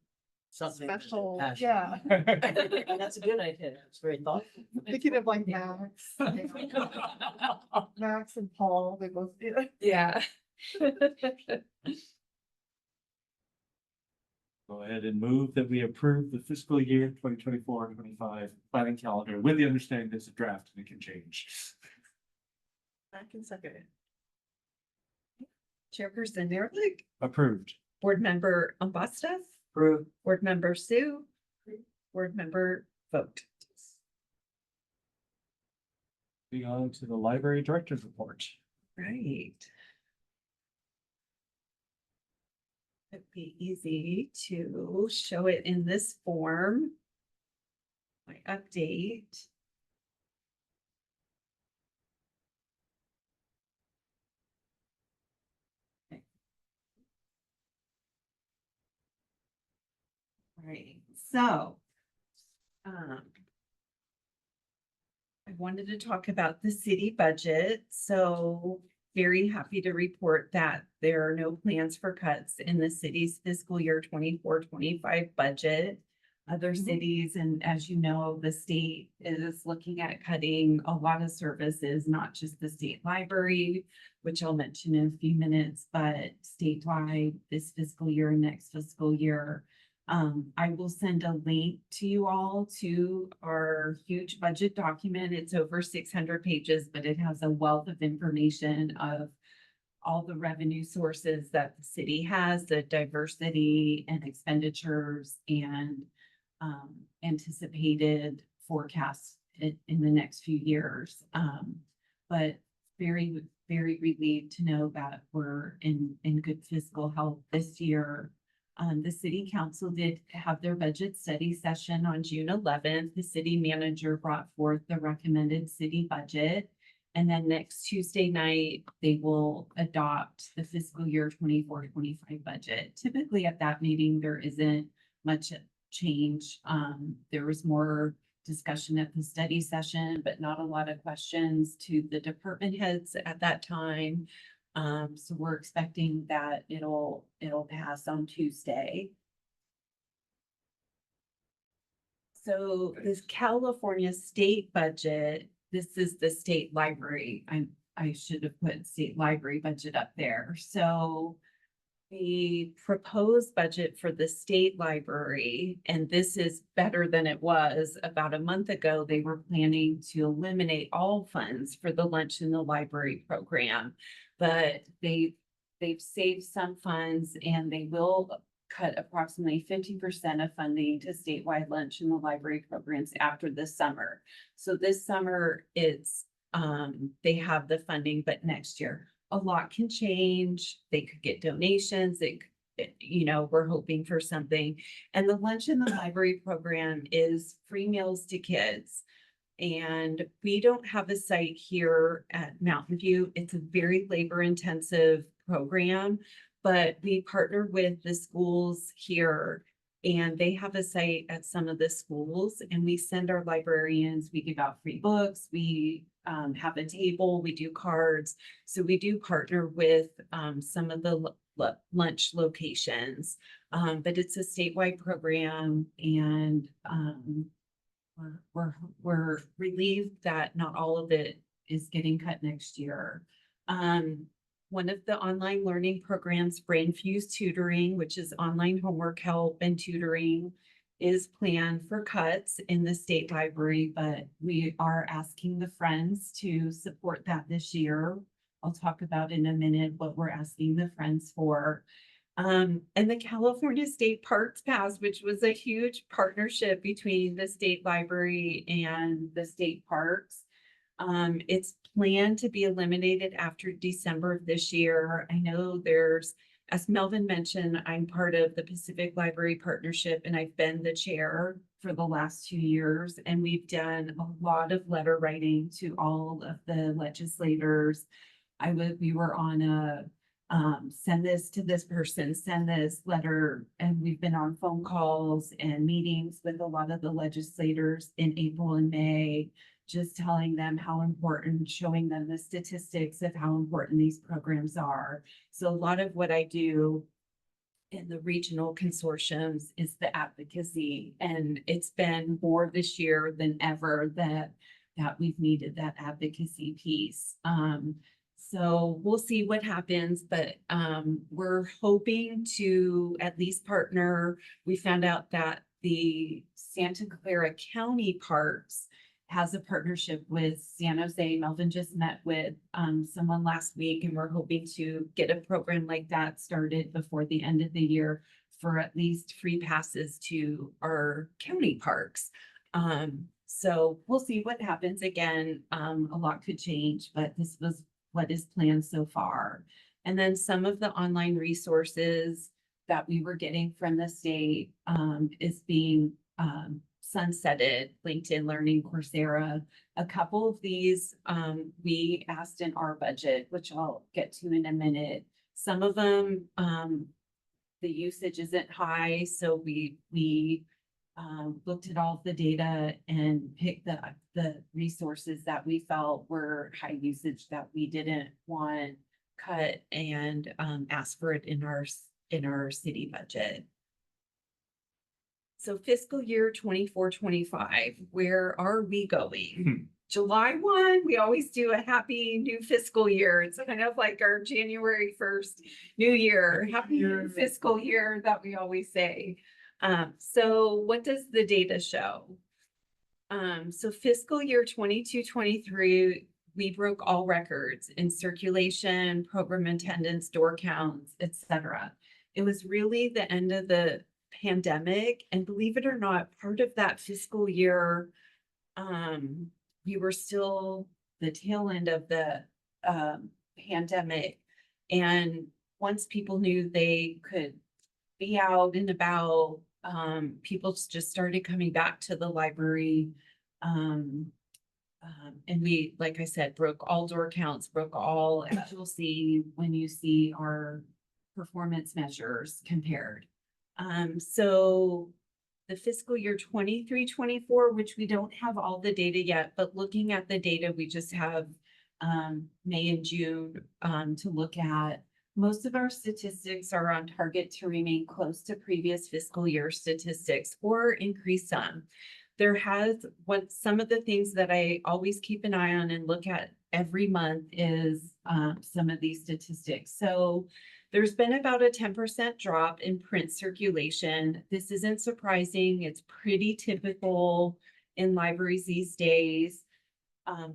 Something. that they're special, passionate yeah. about. That's a good idea. It's very thoughtful. Thinking of like Max, Max and Paul, they both, yeah. Yeah. Go ahead and move that we approve the fiscal year 2024-25 planning calendar with the understanding there's a draft and it can change. I can second it. Chairperson Neerlich, Approved. Board Member Umbasta, Approved. Board Member Sue, Board Member Vogt. Moving on to the library director's report. Right. It'd be easy to show it in this form. My update. Okay. Right, so. I wanted to talk about the city budget, so very happy to report that there are no plans for cuts in the city's fiscal year 24-25 budget. Other cities, and as you know, the state is looking at cutting a lot of services, not just the state library, which I'll mention in a few minutes, but statewide this fiscal year and next fiscal year. I will send a link to you all to our huge budget document. It's over 600 pages, but it has a wealth of information of all the revenue sources that the city has, the diversity and expenditures and anticipated forecasts in the next few years. But very, very relieved to know that we're in good fiscal health this year. The city council did have their budget study session on June 11th. The city manager brought forth the recommended city budget. And then next Tuesday night, they will adopt the fiscal year 24-25 budget. Typically at that meeting, there isn't much change. There was more discussion at the study session, but not a lot of questions to the department heads at that time. So we're expecting that it'll pass on Tuesday. So this California state budget, this is the state library. I should have put state library budget up there. So the proposed budget for the state library, and this is better than it was about a month ago, they were planning to eliminate all funds for the lunch in the library program. But they've saved some funds and they will cut approximately 50% of funding to statewide lunch in the library programs after this summer. So this summer it's they have the funding, but next year a lot can change. They could get donations. We're hoping for something. And the lunch in the library program is free meals to kids. And we don't have a site here at Mountain View. It's a very labor intensive program, but we partner with the schools here and they have a site at some of the schools and we send our librarians, we give out free books, we have a table, we do cards. So we do partner with some of the lunch locations, but it's a statewide program and we're relieved that not all of it is getting cut next year. One of the online learning programs, Brain Fuse Tutoring, which is online homework help and tutoring, is planned for cuts in the state library, but we are asking the Friends to support that this year. I'll talk about in a minute what we're asking the Friends for. And the California State Parks Pass, which was a huge partnership between the state library and the state parks. It's planned to be eliminated after December of this year. I know as Melvin mentioned, I'm part of the Pacific Library Partnership and I've been the chair for the last 2 years. And we've done a lot of letter writing to all of the legislators. We were on a send this to this person, send this letter. And we've been on phone calls and meetings with a lot of the legislators in April and May, just telling them how important, showing them the statistics of how important these programs are. So a lot of what I do in the regional consortiums is the advocacy. And it's been more this year than ever that we've needed that advocacy piece. So we'll see what happens, but we're hoping to at least partner. We found out that the Santa Clara County Parks has a partnership with San Jose. Melvin just met with someone last week, and we're hoping to get a program like that started before the end of the year for at least free passes to our county parks. So we'll see what happens. Again, a lot could change, but this was what is planned so far. And then some of the online resources that we were getting from the state is being sunsetted, LinkedIn Learning, Coursera. A couple of these we asked in our budget, which I'll get to in a minute. Some of them, the usage isn't high, so we looked at all of the data and picked the resources that we felt were high usage that we didn't want cut, and ask for it in our city budget. So fiscal year 24-25, where are we going? July 1, we always do a happy new fiscal year. It's kind of like our January 1st new year, happy new fiscal year that we always say. So what does the data show? So fiscal year 22-23, we broke all records in circulation, program attendance, door counts, etc. It was really the end of the pandemic, and believe it or not, part of that fiscal year, we were still the tail end of the pandemic. And once people knew they could be out and about, people just started coming back to the library. And we, like I said, broke all door counts, broke all, as you'll see when you see our performance measures compared. So the fiscal year 23-24, which we don't have all the data yet, but looking at the data, we just have May and June to look at. Most of our statistics are on target to remain close to previous fiscal year statistics or increase some. There has some of the things that I always keep an eye on and look at every month is some of these statistics. So there's been about a 10% drop in print circulation. This isn't surprising. It's pretty typical in libraries these days.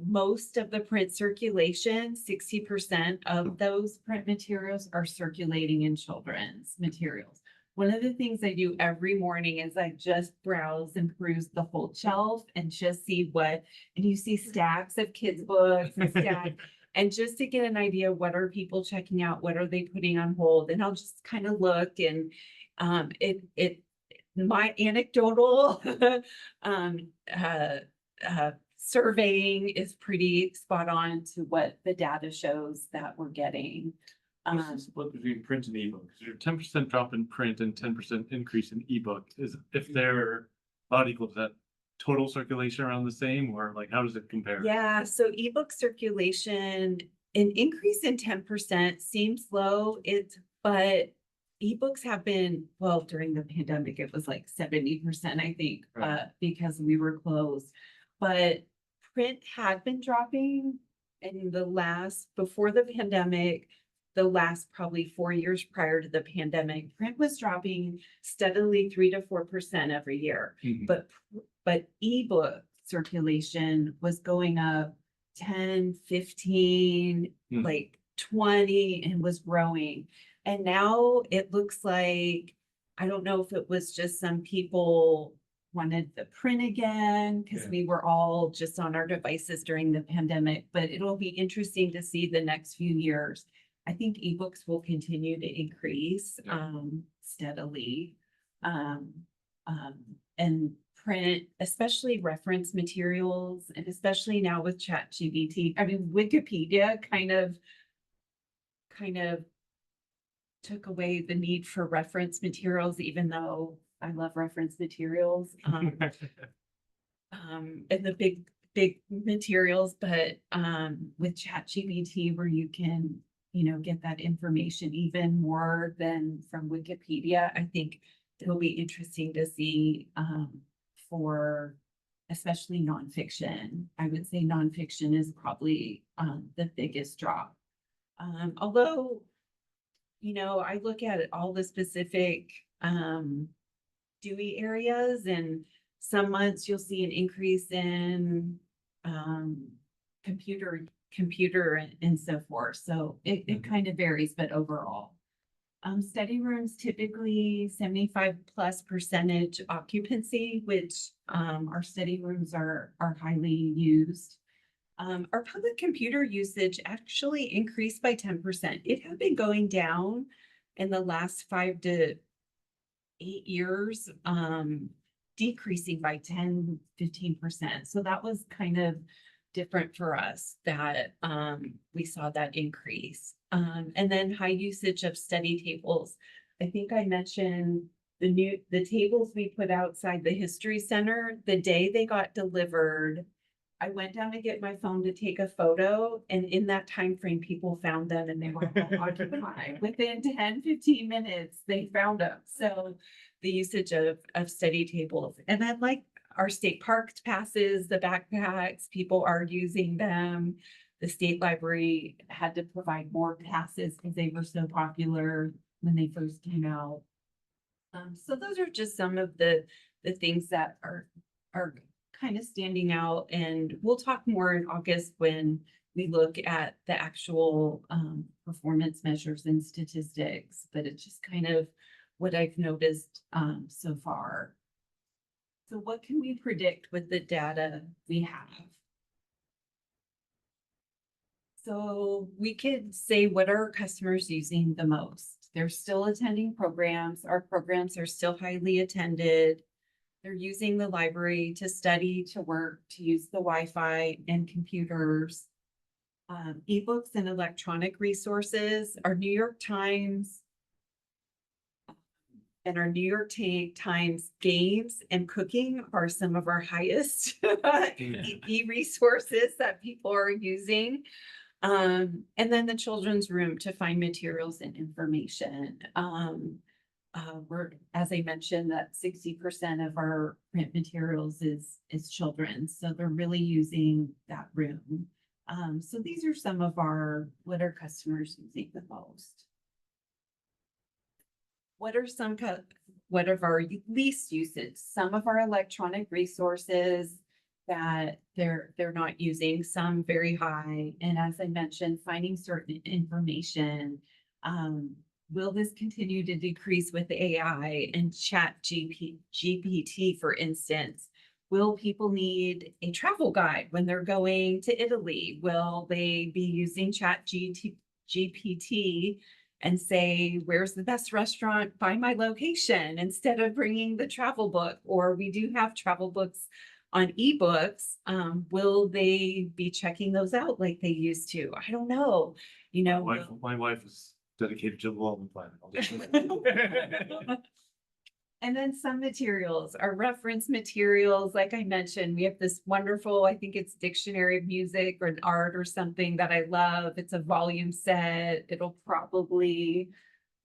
Most of the print circulation, 60% of those print materials are circulating in children's materials. One of the things I do every morning is I just browse and peruse the whole shelf and just see and you see stacks of kids' books and stacks. And just to get an idea, what are people checking out? What are they putting on hold? And I'll just kind of look, and my anecdotal surveying is pretty spot on to what the data shows that we're getting. What's the split between print and ebook? Is there a 10% drop in print and 10% increase in ebook? If they're about equal to that, total circulation around the same, or like how does it compare? Yeah, so ebook circulation, an increase in 10% seems low. But ebooks have been, well, during the pandemic, it was like 70%, I think, Right. because we were closed. But print had been dropping in before the pandemic, the last probably 4 years prior to the pandemic. Print was dropping steadily 3 to 4% every year. Mhm. But ebook circulation was going up 10, 15, Hmm. like 20, and was growing. And now it looks like, I don't know if it was just some people wanted the print again because Yeah. we were all just on our devices during the pandemic, but it'll be interesting to see the next few years. I think ebooks will continue to increase steadily. And print, especially reference materials, and especially now with ChatGPT. I mean, Wikipedia kind of took away the need for reference materials, even though I love reference materials. And the big materials, but with ChatGPT, where you can get that information even more than from Wikipedia. I think it'll be interesting to see, for especially nonfiction. I would say nonfiction is probably, the biggest drop. Although, I look at all the specific, Dewey areas, and some months you'll see an increase in, computer and so forth. So it kind of varies, but overall. Study rooms typically 75+% occupancy, which, our study rooms are highly used. Our public computer usage actually increased by 10%. It had been going down in the last 5 to 8 years, decreasing by 10-15%. So that was kind of different for us that, we saw that increase. And then high usage of study tables. I think I mentioned the tables we put outside the History Center, the day they got delivered, I went down to get my phone to take a photo, and in that time frame, people found them and they were all occupied. Within 10-15 minutes, they found them. So the usage of study tables. And then like our state park passes, the backpacks, people are using them. The state library had to provide more passes because they were so popular when they first came out. So those are just some of the things that are kind of standing out, and we'll talk more in August when we look at the actual, performance measures and statistics, but it's just kind of what I've noticed, so far. So what can we predict with the data we have? So we could say, what are our customers using the most? They're still attending programs. Our programs are still highly attended. They're using the library to study, to work, to use the Wi-Fi and computers. Ebooks and electronic resources. Our New York Times and our New York Times games and cooking are some of our highest e-resources that people are using. And then the children's room to find materials and information. We're, as I mentioned, that 60% of our print materials is children, so they're really using that room. So these are some of what are customers using the most? What are our least usage? Some of our electronic resources that they're not using, some very high. And as I mentioned, finding certain information. Will this continue to decrease with AI and GPT, for instance? Will people need a travel guide when they're going to Italy? Will they be using GPT and say, where's the best restaurant by my location, instead of bringing the travel book? Or we do have travel books on ebooks. Will they be checking those out like they used to? I don't know. My wife is dedicated to the Wellman Planet. And then some materials are reference materials. Like I mentioned, we have this wonderful, I think it's Dictionary of Music or an art or something that I love. It's a volume set. It'll probably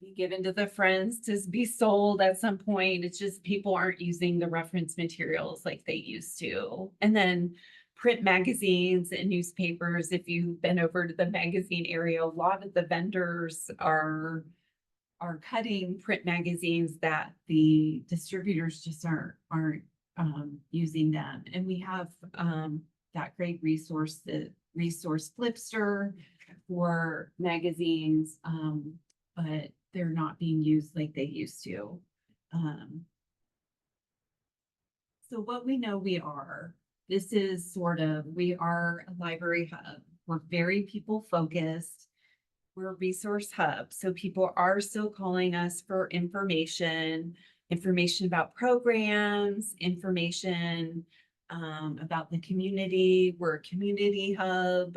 be given to the friends to be sold at some point. It's just people aren't using the reference materials like they used to. And then print magazines and newspapers. If you've been over to the magazine area, a lot of the vendors are cutting print magazines that the distributors just aren't using them. And we have that great resource, the resource Flipster for magazines, but they're not being used like they used to. So what we know we are, we are a library hub. We're very people focused. We're a resource hub, so people are still calling us for information about programs, information about the community. We're a community hub.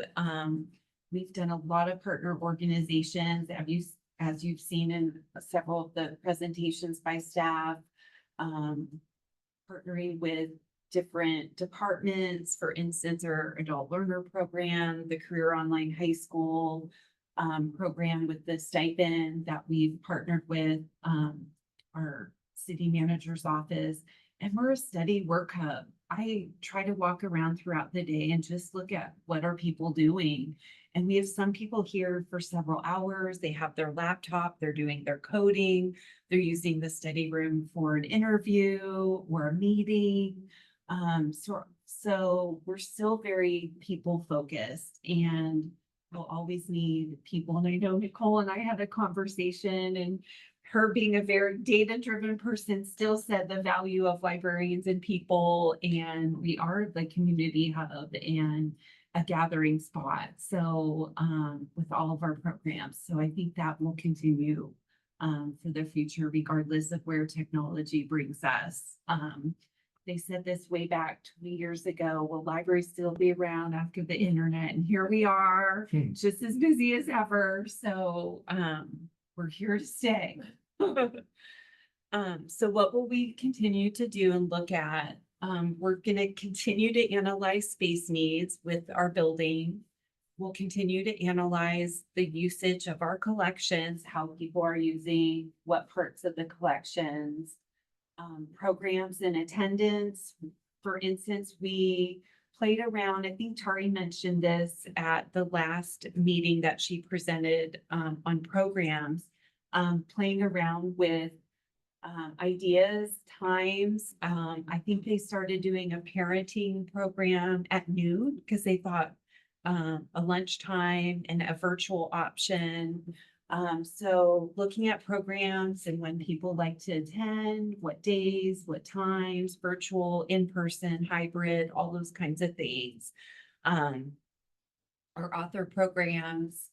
We've done a lot of partner organizations, as you've seen in several of the presentations by staff, partnering with different departments, for instance, our adult learner program, the Career Online High School, program with the stipend that we've partnered with, our city manager's office. And we're a steady work hub. I try to walk around throughout the day and just look at what are people doing. And we have some people here for several hours. They have their laptop, they're doing their coding, they're using the study room for an interview or a meeting. So we're still very people focused and we'll always need people. And I know Nicole and I had a conversation, and her being a very data-driven person still said the value of librarians and people, and we are the community hub and a gathering spot. So with all of our programs. So I think that will continue for the future, regardless of where technology brings us. They said this way back 20 years ago, will libraries still be around after the internet? And here we are, just as busy as ever. So we're here to stay. So what will we continue to do and look at? We're going to continue to analyze space needs with our building. We'll continue to analyze the usage of our collections, how people are using what parts of the collections, programs and attendance. For instance, we played around, I think Tari mentioned this at the last meeting that she presented on programs, playing around with ideas, times. I think they started doing a parenting program at noon because they thought a lunchtime and a virtual option. So looking at programs and when people like to attend, what days, what times, virtual, in-person, hybrid, all those kinds of things. Our author programs,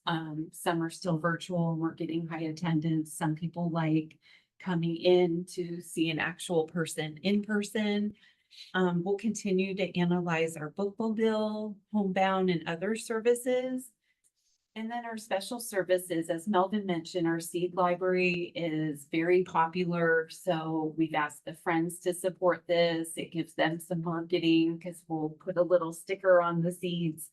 some are still virtual and we're getting high attendance. Some people like coming in to see an actual person in person. We'll continue to analyze our bookmobile, homebound, and other services. And then our special services, as Melvin mentioned, our seed library is very popular. So we've asked the friends to support this. It gives them some marketing because we'll put a little sticker on the seeds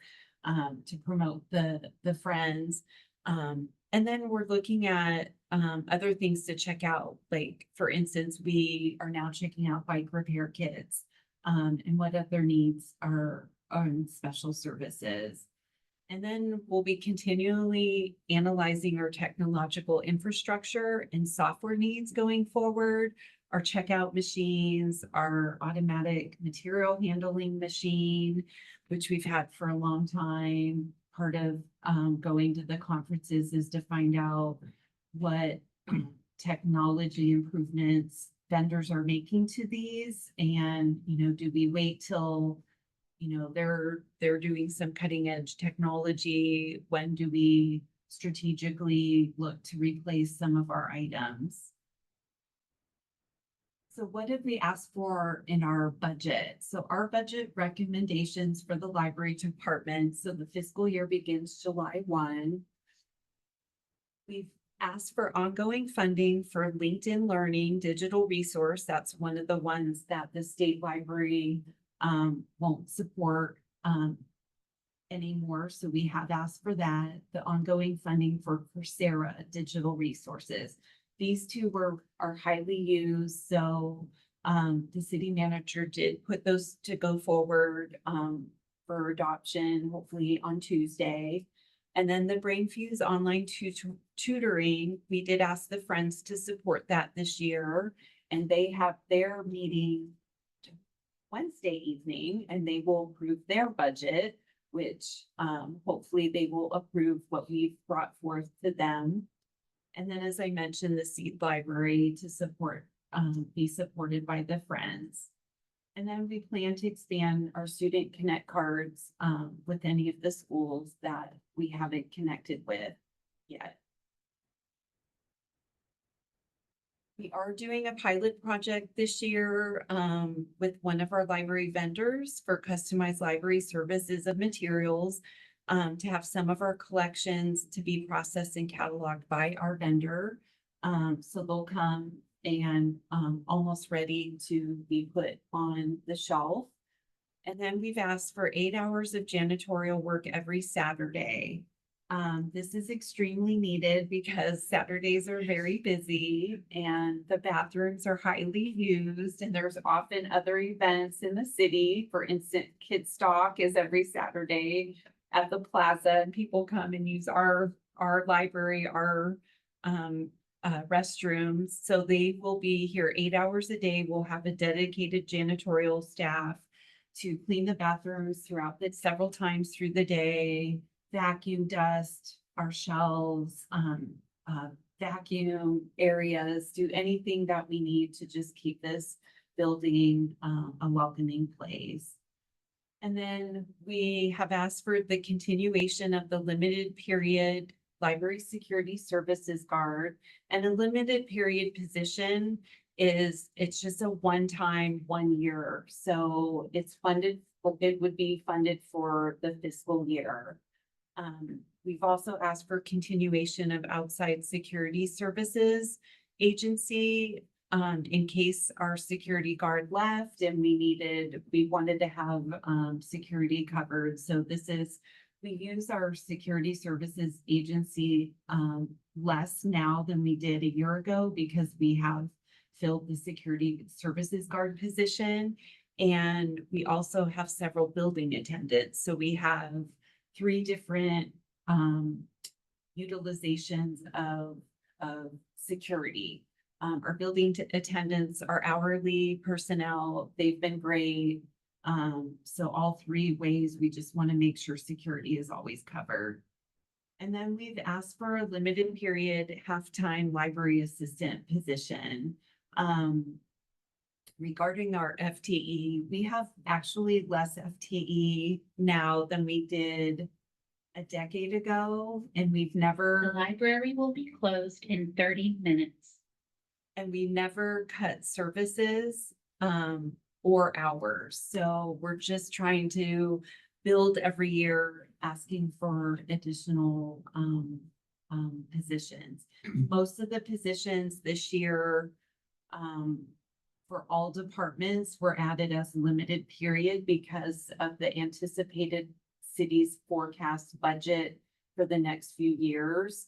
to promote the friends. And then we're looking at other things to check out. Like, for instance, we are now checking out bike repair kits and what other needs are on special services. And then we'll be continually analyzing our technological infrastructure and software needs going forward, our checkout machines, our automatic material handling machine, which we've had for a long time. Part of going to the conferences is to find out what technology improvements vendors are making to these. And, do we wait till they're doing some cutting edge technology? When do we strategically look to replace some of our items? So what did we ask for in our budget? So our budget recommendations for the library department. So the fiscal year begins July 1. We've asked for ongoing funding for LinkedIn Learning digital resource. That's one of the ones that the state library won't support anymore. So we have asked for that. The ongoing funding for Coursera digital resources. These two are highly used. So the city manager did put those to go forward for adoption, hopefully on Tuesday. And then the BrainFuse online tutoring, we did ask the friends to support that this year. And they have their meeting Wednesday evening, and they will approve their budget, which hopefully they will approve what we've brought forth to them. And then, as I mentioned, the seed library to support, be supported by the friends. And then we plan to expand our student connect cards with any of the schools that we haven't connected with yet. We are doing a pilot project this year with one of our library vendors for customized library services of materials to have some of our collections to be processed and cataloged by our vendor. So they'll come and almost ready to be put on the shelf. And then we've asked for 8 hours of janitorial work every Saturday. This is extremely needed because Saturdays are very busy and the bathrooms are highly used and there's often other events in the city. For instance, Kids Talk is every Saturday at the plaza and people come and use our library, our restrooms. So they will be here 8 hours a day. We'll have a dedicated janitorial staff to clean the bathrooms throughout the several times through the day, vacuum dust our shelves, vacuum areas, do anything that we need to just keep this building a welcoming place. And then we have asked for the continuation of the limited period library security services guard, and a limited period position it's just a one-time 1 year. So it's funded, it would be funded for the fiscal year. We've also asked for continuation of outside security services agency in case our security guard left and we wanted to have security covered. So we use our security services agency less now than we did a year ago because we have filled the security services guard position. And we also have several building attendants. So we have 3 different utilizations of security. Our building attendants are hourly personnel. They've been great. So all 3 ways, we just want to make sure security is always covered. And then we've asked for a limited period half-time library assistant position. Regarding our FTE, we have actually less FTE now than we did a decade ago, and The library will be closed in 30 minutes. we never cut services or hours. So we're just trying to build every year, asking for additional positions. Most of the positions this year for all departments were added as limited period because of the anticipated city's forecast budget for the next few years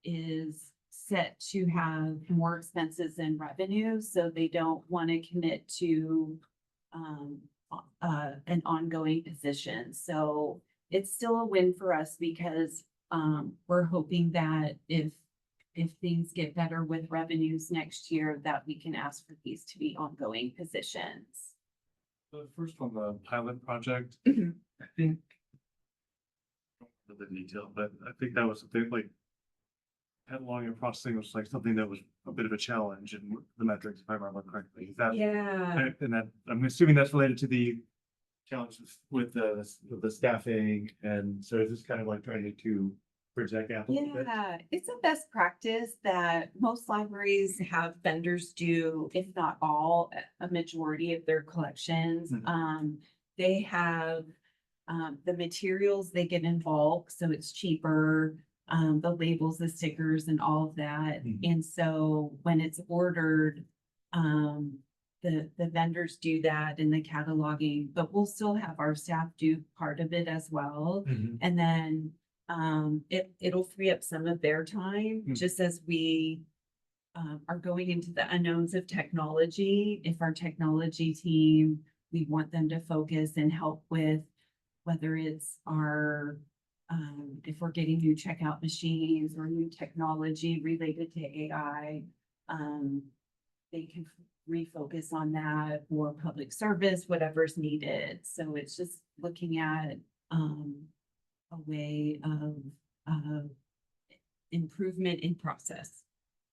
is set to have more expenses than revenue, so they don't want to commit to an ongoing position. So it's still a win for us because we're hoping that if things get better with revenues next year, that we can ask for these to be ongoing positions. The first one, the pilot project, Mhm. I think. I don't remember the detail, but I think that was something like. Cataloging and processing was like something that was a bit of a challenge in the metrics, if I remember correctly. Is that? Yeah, And that, I'm assuming that's related to the challenges with the staffing, and so is this kind of like trying to bridge that gap a little bit? yeah, it's a best practice that most libraries have vendors do, if not all, a majority of their collections. Mhm. They have the materials they get in bulk, so it's cheaper. The labels, the stickers and all of that. Mhm. And so when it's ordered, the vendors do that in the cataloging, but we'll still have our staff do part of it as well. Mhm. And then it'll free up some of their time, Mm. just as we are going into the unknowns of technology. If our technology team, we want them to focus and help with whether it's our if we're getting new checkout machines or new technology related to AI, they can refocus on that or public service, whatever's needed. So it's just looking at a way of improvement in process.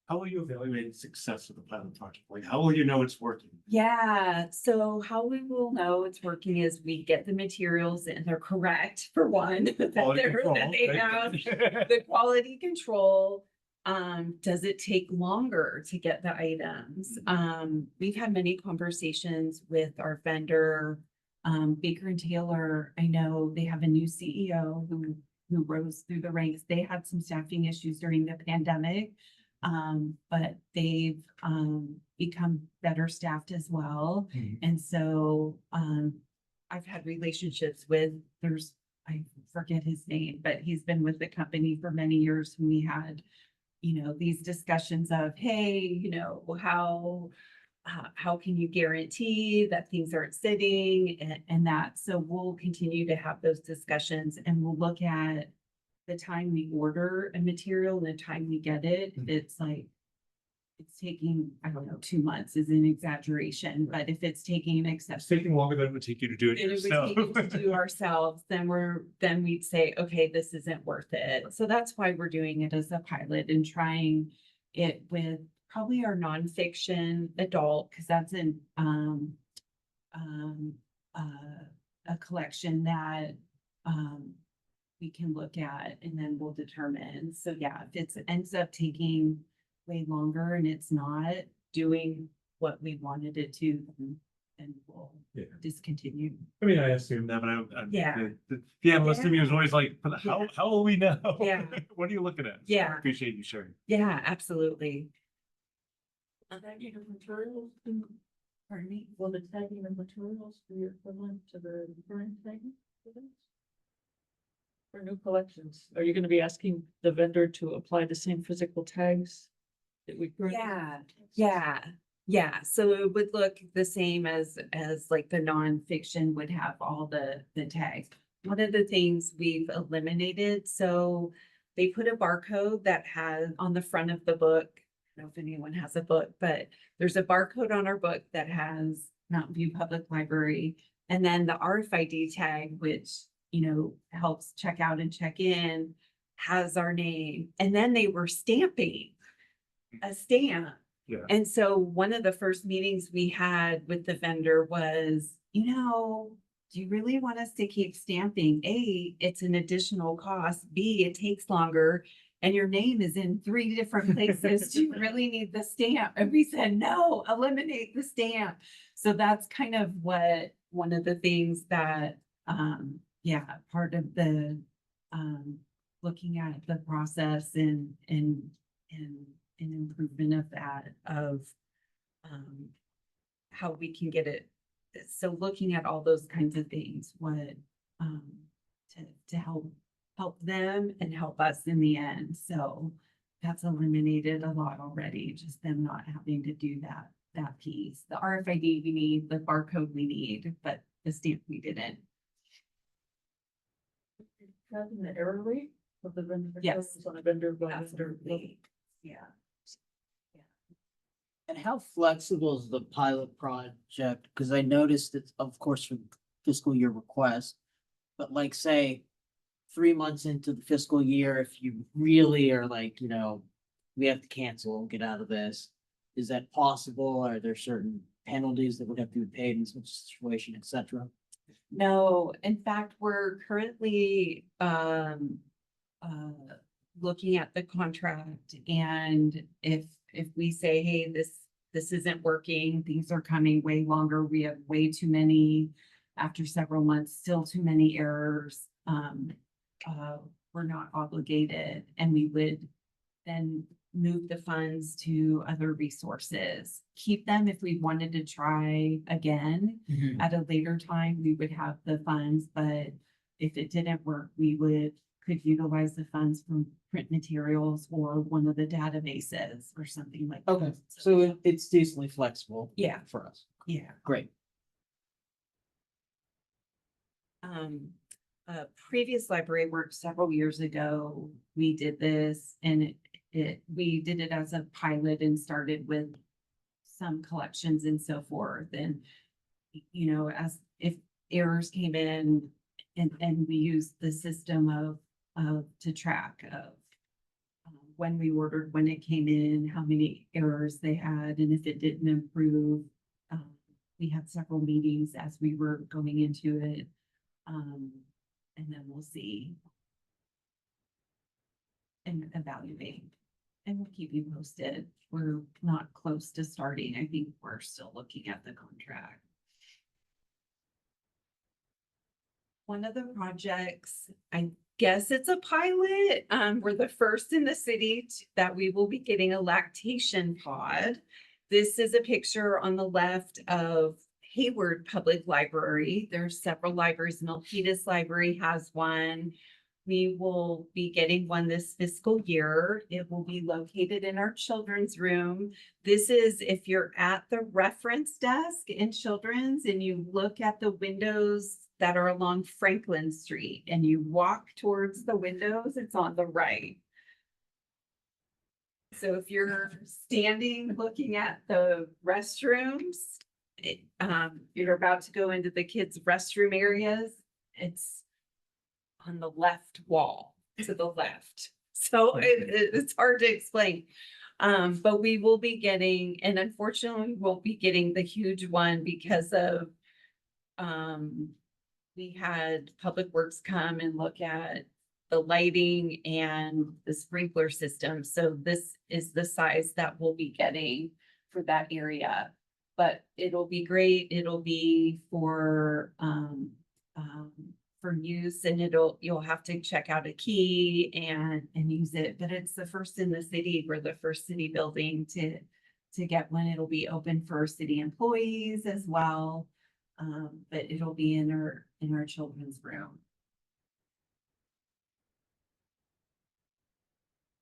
How will you evaluate the success of the pilot project? Like, how will you know it's working? Yeah, so how we will know it's working is we get the materials and they're correct for one, that Quality control, they right? have the quality control. Does it take longer to get the items? We've had many conversations with our vendor, Baker and Taylor. I know they have a new CEO who rose through the ranks. They had some staffing issues during the pandemic. But they've become better staffed as well. Mhm. And so I've had relationships with, forget his name, but he's been with the company for many years. When we had, these discussions of, hey, how can you guarantee that things aren't sitting and that, so we'll continue to have those discussions and we'll look at the time we order a material and the time we get it. It's like, it's taking, I don't know, 2 months is an exaggeration, but if it's taking It's excessive. taking longer than it would take you to do it It would yourself. take it to do ourselves, then we'd say, okay, this isn't worth it. So that's why we're doing it as a pilot and trying it with probably our nonfiction adult, because that's a collection that we can look at and then we'll determine. So yeah, if it ends up taking way longer and it's not doing what we wanted it to, then we'll Yeah. discontinue. I mean, I assume that, but Yeah. the analyst in me was always like, but Yeah. how will we know? Yeah. What are you looking at? So I Yeah. appreciate you sharing. Yeah, absolutely. Tagging of materials, Pardon me? will the tagging of materials be equivalent to the current tagging? for this? For new collections, are you gonna be asking the vendor to apply the same physical tags that we currently? Yeah. So it would look the same as like the nonfiction would have all the tags. One of the things we've eliminated, so they put a barcode that has on the front of the book. I don't know if anyone has a book, but there's a barcode on our book that has Mountain View Public Library. And then the RFID tag, which, helps check out and check in, has our name. And then they were stamping a stamp. Yeah. And so one of the first meetings we had with the vendor was, do you really want us to keep stamping? A, it's an additional cost. B, it takes longer. And your name is in 3 different places. Do you really need the stamp? And we said, no, eliminate the stamp. So that's kind of what, one of the things that, part of the, looking at the process and improvement of that, how we can get it. So looking at all those kinds of things, what, to help them and help us in the end. So that's eliminated a lot already, just them not having to do that piece. The RFID we need, the barcode we need, but the stamp we didn't. Having the error rate of the vendor. Yes. On a vendor by vendor. Absolutely. Yeah. And how flexible is the pilot project? Because I noticed it's, of course, for fiscal year request, but like, say, 3 months into the fiscal year, if you really are like, we have to cancel and get out of this, is that possible? Are there certain penalties that would have to be paid in such a situation, et cetera? No, in fact, we're currently looking at the contract, and if we say, hey, this isn't working, things are coming way longer, we have way too many, after several months, still too many errors, we're not obligated, and we would then move the funds to other resources, keep them if we wanted to try again. At a later time, we would have the funds, but if it didn't work, could utilize the funds from print materials or one of the databases or something like that. Okay, so it's decently flexible. Yeah. For us. Yeah. Great. Previous library work several years ago, we did this and we did it as a pilot and started with some collections and so forth. And, as if errors came in and we used the system to track of when we ordered, when it came in, how many errors they had, and if it didn't improve. We had several meetings as we were going into it. And then we'll see. And evaluate. And we'll keep you posted. We're not close to starting. I think we're still looking at the contract. One of the projects, I guess it's a pilot. We're the first in the city that we will be getting a lactation pod. This is a picture on the left of Hayward Public Library. There's several libraries. Milpitas Library has one. We will be getting one this fiscal year. It will be located in our children's room. This is if you're at the reference desk in children's and you look at the windows that are along Franklin Street and you walk towards the windows, it's on the right. So if you're standing looking at the restrooms, you're about to go into the kids' restroom areas, it's on the left wall to the left. So it's hard to explain. But we will be getting, and unfortunately, we won't be getting the huge one because of, we had Public Works come and look at the lighting and the sprinkler system. So this is the size that we'll be getting for that area. But it'll be great. It'll be for use, and you'll have to check out a key and use it. But it's the first in the city. We're the first city building to get one. It'll be open for city employees as well. But it'll be in our children's room.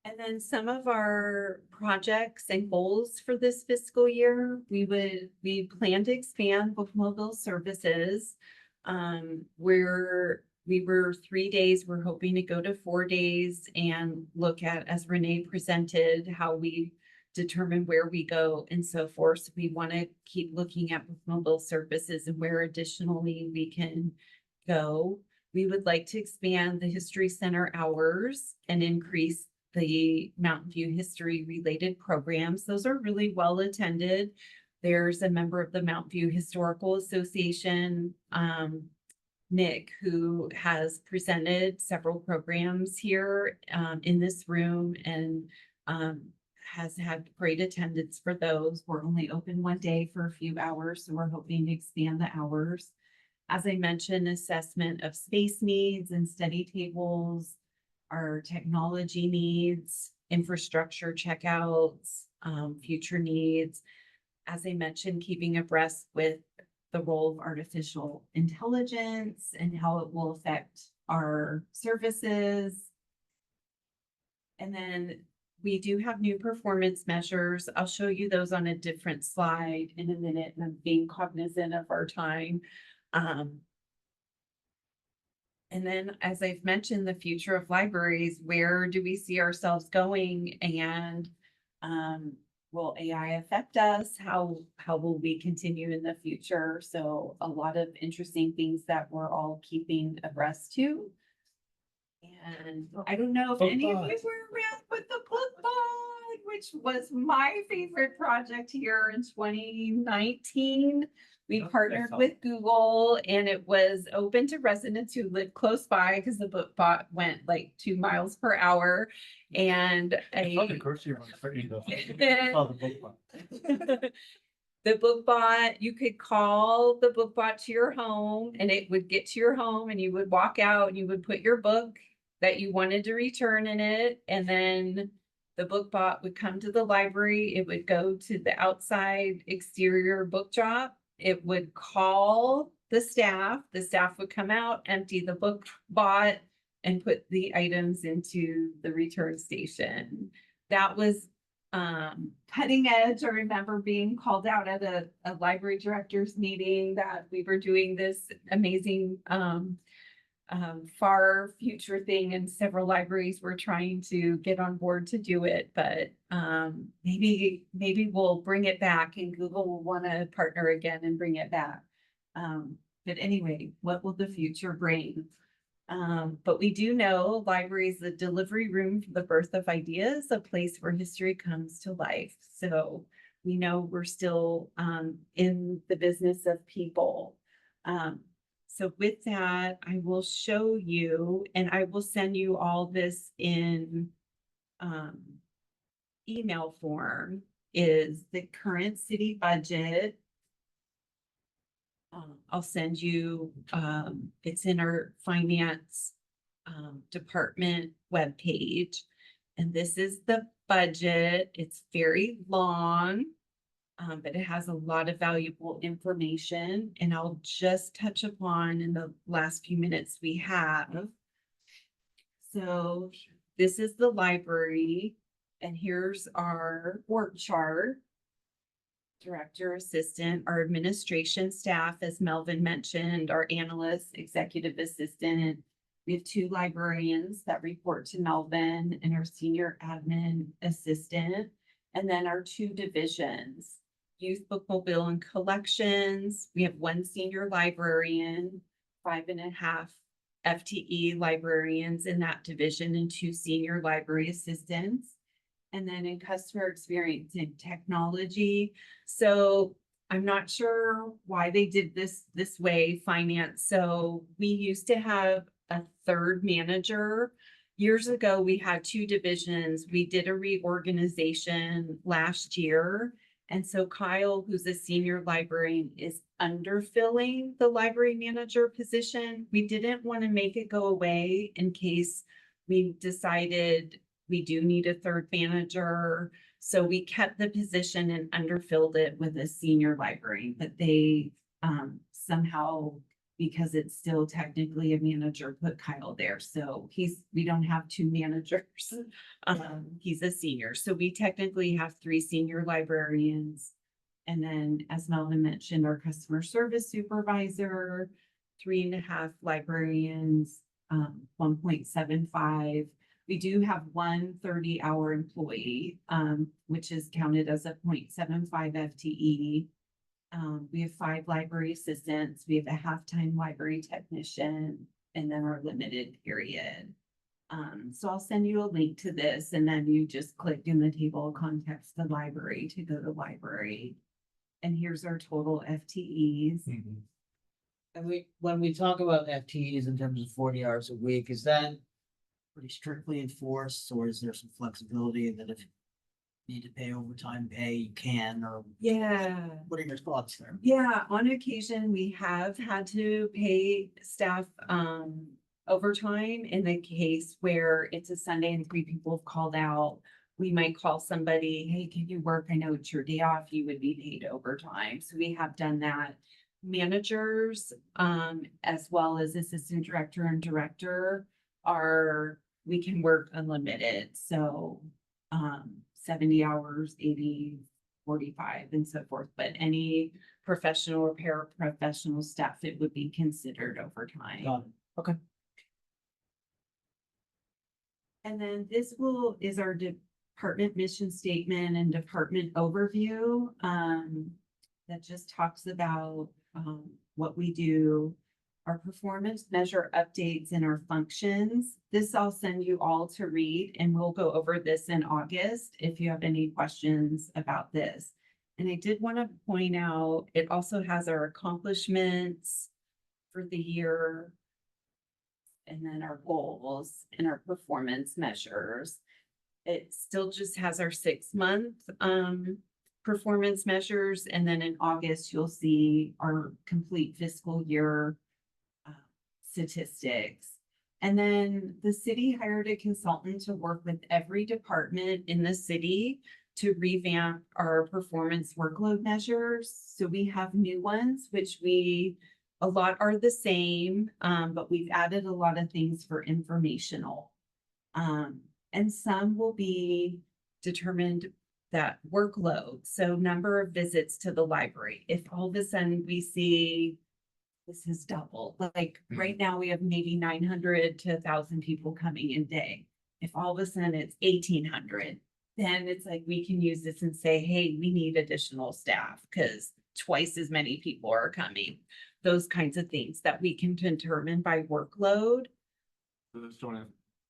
And then some of our projects and goals for this fiscal year, we plan to expand bookmobile services. We were 3 days, we're hoping to go to 4 days and look at, as Renee presented, how we determine where we go and so forth. So we want to keep looking at bookmobile services and where additionally we can go. We would like to expand the History Center hours and increase the Mountain View history related programs. Those are really well attended. There's a member of the Mountain View Historical Association, Nick, who has presented several programs here in this room and has had great attendance for those. We're only open one day for a few hours, so we're hoping to expand the hours. As I mentioned, assessment of space needs and study tables, our technology needs, infrastructure checkouts, future needs. As I mentioned, keeping abreast with the role of artificial intelligence and how it will affect our services. And then we do have new performance measures. I'll show you those on a different slide in a minute, and I'm being cognizant of our time. And then, as I've mentioned, the future of libraries, where do we see ourselves going? And will AI affect us? How will we continue in the future? So a lot of interesting things that we're all keeping abreast to. And I don't know if any of you were around with the book bond, which was my favorite project here in 2019. We partnered with Google and it was open to residents who live close by because the book bot went like 2 miles per hour. And The grocery run for you though. Oh, the book one. the book bot, you could call the book bot to your home and it would get to your home and you would walk out and you would put your book that you wanted to return in it. And then the book bot would come to the library. It would go to the outside exterior book drop. It would call the staff would come out, empty the book bot, and put the items into the return station. That was cutting edge. I remember being called out at a library directors meeting that we were doing this amazing far future thing, and several libraries were trying to get on board to do it, but maybe we'll bring it back and Google will want to partner again and bring it back. But anyway, what will the future bring? But we do know libraries, the delivery room for the birth of ideas, a place where history comes to life. So we know we're still in the business of people. So with that, I will show you, and I will send you all this in email form, is the current city budget. I'll send you, it's in our finance department webpage. And this is the budget. It's very long. But it has a lot of valuable information, and I'll just touch upon in the last few minutes we have. So this is the library, and here's our work chart. Director, assistant, our administration staff, as Melvin mentioned, our analyst, executive assistant. We have 2 librarians that report to Melvin and our senior admin assistant. And then our 2 divisions, youth book mobile and collections. We have 1 senior librarian, 5.5 FTE librarians in that division, and 2 senior library assistants. And then in customer experience and technology. So I'm not sure why they did this way, finance. So we used to have a 3rd manager. Years ago, we had 2 divisions. We did a reorganization last year. And so Kyle, who's a senior librarian, is underfilling the library manager position. We didn't want to make it go away in case we decided we do need a 3rd manager. So we kept the position and underfilled it with a senior librarian, but they somehow, because it's still technically a manager, put Kyle there. So we don't have 2 managers. He's a senior. So we technically have 3 senior librarians. And then, as Melvin mentioned, our customer service supervisor, 3.5 librarians, 1.75. We do have 1 30-hour employee, which is counted as a 0.75 FTE. We have 5 library assistants. We have a half-time library technician, and then our limited period. So I'll send you a link to this, and then you just click in the table of contents, the library, to go to library. And here's our total FTEs. And when we talk about FTEs in terms of 40 hours a week, is that pretty strictly enforced, or is there some flexibility that if you need to pay overtime pay, you can, or Yeah. what are your thoughts there? Yeah, on occasion, we have had to pay staff overtime in the case where it's a Sunday and 3 people have called out. We might call somebody, hey, can you work? I know it's your day off. You would be paid overtime. So we have done that. Managers, as well as assistant director and director, we can work unlimited. So 70 hours, 80, 45, and so forth. But any professional or paraprofessional staff, it would be considered overtime. Got it. Okay. And then this is our department mission statement and department overview. That just talks about what we do, our performance measure updates, and our functions. This I'll send you all to read, and we'll go over this in August if you have any questions about this. And I did want to point out, it also has our accomplishments for the year, and then our goals and our performance measures. It still just has our 6-month performance measures, and then in August, you'll see our complete fiscal year statistics. And then the city hired a consultant to work with every department in the city to revamp our performance workload measures. So we have new ones, which a lot are the same, but we've added a lot of things for informational. And some will be determined that workload. So number of visits to the library. If all of a sudden we see this is double, like right now we have maybe 900 to 1,000 people coming in day. If all of a sudden it's 1,800, then it's like we can use this and say, hey, we need additional staff because twice as many people are coming. Those kinds of things that we can determine by workload. So those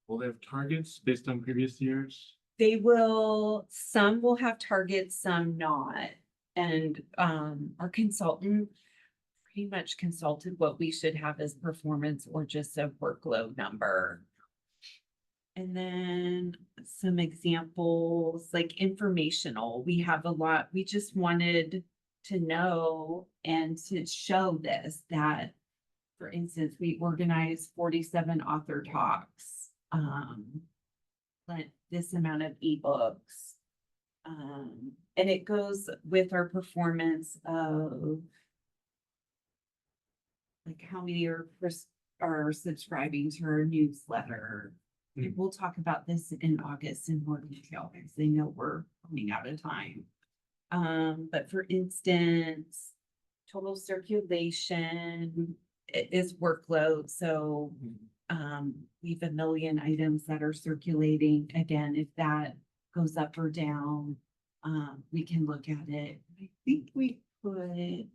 will they have targets based on previous years? Some will have targets, some not. And our consultant pretty much consulted what we should have as performance or just a workload number. And then some examples, like informational, we have a lot. We just wanted to know and to show this, that, for instance, we organized 47 author talks, this amount of ebooks, And it goes with our performance of like how many are subscribing to our newsletter. And we'll talk about this in August in more detail because they know we're running out of time. But for instance, total circulation is workload. So we have 1 million items that are circulating. Again, if that goes up or down, we can look at it. I think we put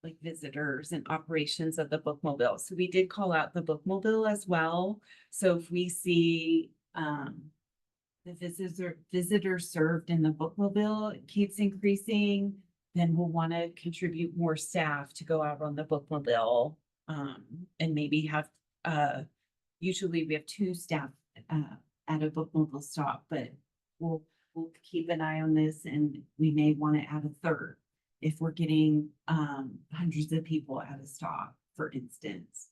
like visitors and operations of the bookmobile. So we did call out the bookmobile as well. So if we see the visitors served in the bookmobile keeps increasing, then we'll want to contribute more staff to go out on the bookmobile. And maybe have usually we have 2 staff at a bookmobile stop, but we'll keep an eye on this and we may want to add a 3rd if we're getting hundreds of people at a stop, for instance.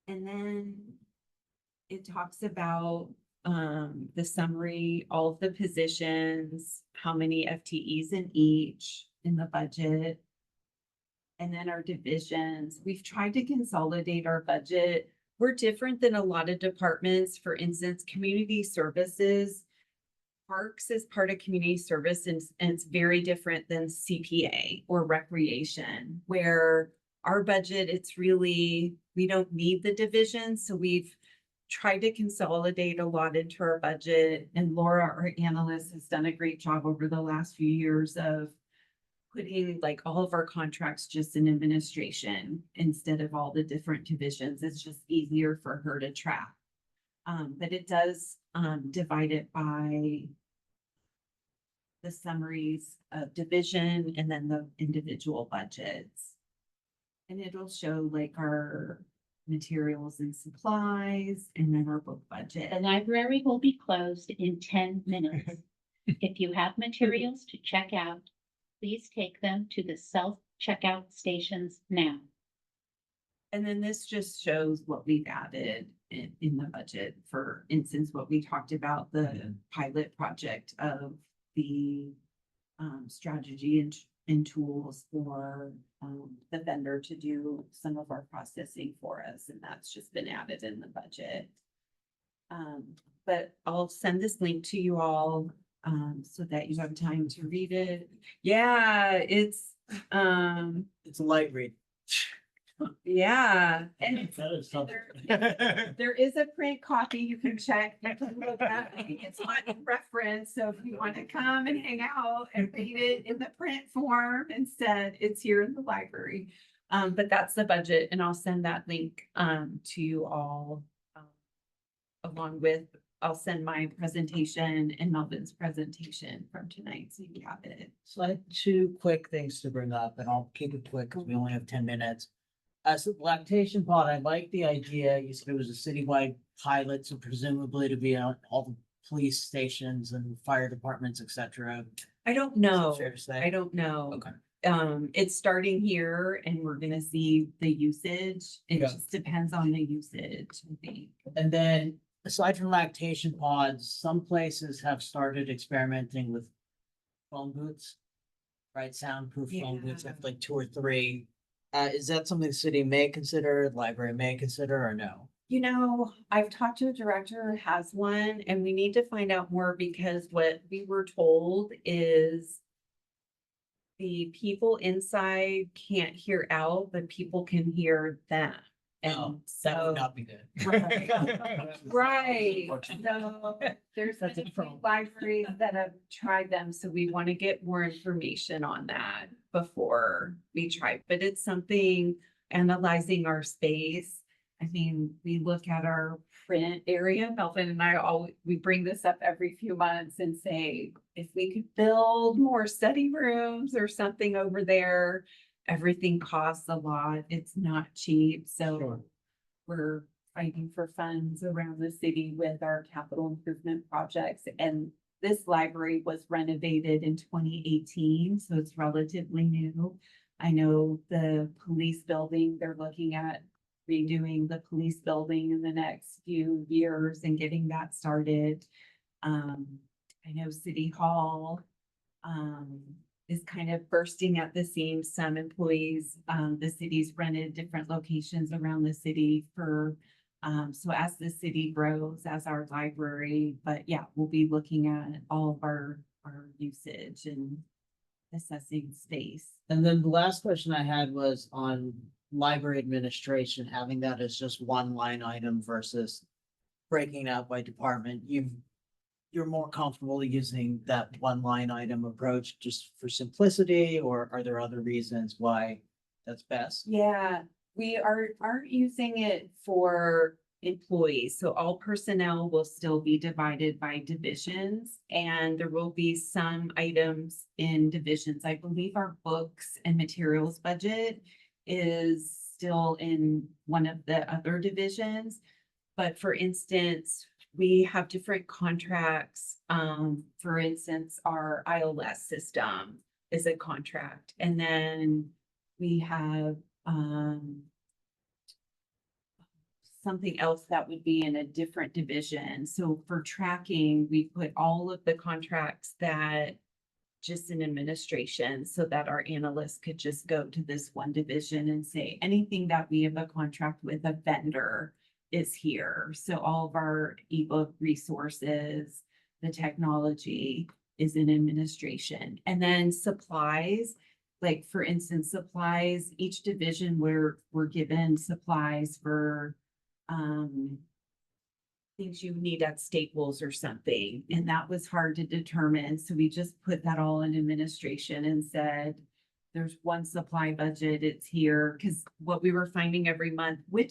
And then it talks about the summary, all of the positions, how many FTEs in each in the budget. And then our divisions. We've tried to consolidate our budget. We're different than a lot of departments. For instance, community services. Parks is part of community service and it's very different than CPA or recreation, where our budget, it's really, we don't need the division. So we've tried to consolidate a lot into our budget. And Laura, our analyst, has done a great job over the last few years of putting like all of our contracts just in administration instead of all the different divisions. It's just easier for her to track. But it does divide it by the summaries of division and then the individual budgets. And it'll show like our materials and supplies and then our book budget. The library will be closed in 10 minutes. If you have materials to check out, please take them to the self-checkout stations now. And then this just shows what we've added in the budget. For instance, what we talked about, the pilot project of the strategy and tools for the vendor to do some of our processing for us. And that's just been added in the budget. But I'll send this link to you all so that you have time to read it. Yeah, it's a light read. yeah. And That is something. there is a print copy you can check. You can look at. I think it's on reference. So if you want to come and hang out and read it in the print form instead, it's here in the library. But that's the budget, and I'll send that link to you all along with. I'll send my presentation and Melvin's presentation from tonight, so you have it. So I have 2 quick things to bring up, and I'll keep it quick because we only have 10 minutes. So the lactation pod, I like the idea. You said it was a citywide pilot, so presumably to be on all the police stations and fire departments, etc. I don't know. Fair to say? I don't know. Okay. It's starting here and we're gonna see the usage. It Yeah. just depends on the usage, I think. And then aside from lactation pods, some places have started experimenting with phone booths. Right, soundproof phone booths, Yeah. have like 2 or 3. Is that something the city may consider, library may consider, or no? You know, I've talked to a director who has one and we need to find out more because what we were told is the people inside can't hear out, but people can hear them. And Oh, that so. would not be good. Right, so there's That's been a a few problem. libraries that have tried them, so we want to get more information on that before we try, but it's something analyzing our space. I mean, we look at our print area, Melvin and I we bring this up every few months and say, if we could build more study rooms or something over there, everything costs a lot. It's not cheap, so Sure. we're fighting for funds around the city with our capital improvement projects. And this library was renovated in 2018, so it's relatively new. I know the police building, they're looking at redoing the police building in the next few years and getting that started. I know City Hall, is kind of bursting at the seams. Some employees, the city's rented different locations around the city for, so as the city grows, as our library, but yeah, we'll be looking at all of our usage and assessing space. And then the last question I had was on library administration, having that as just one line item versus breaking out by department. You're more comfortable using that one line item approach just for simplicity, or are there other reasons why that's best? Yeah, we aren't using it for employees, so all personnel will still be divided by divisions. And there will be some items in divisions. I believe our books and materials budget is still in one of the other divisions. But for instance, we have different contracts. For instance, our ILS system is a contract, and then we have, something else that would be in a different division. So for tracking, we put all of the contracts that just in administration, so that our analysts could just go to this one division and say, anything that we have a contract with a vendor is here. So all of our ebook resources, the technology is in administration. And then supplies, like for instance, supplies, each division we're given supplies for things you need at Staples or something, and that was hard to determine, so we just put that all in administration and said, there's one supply budget, it's here, because what we were finding every month, what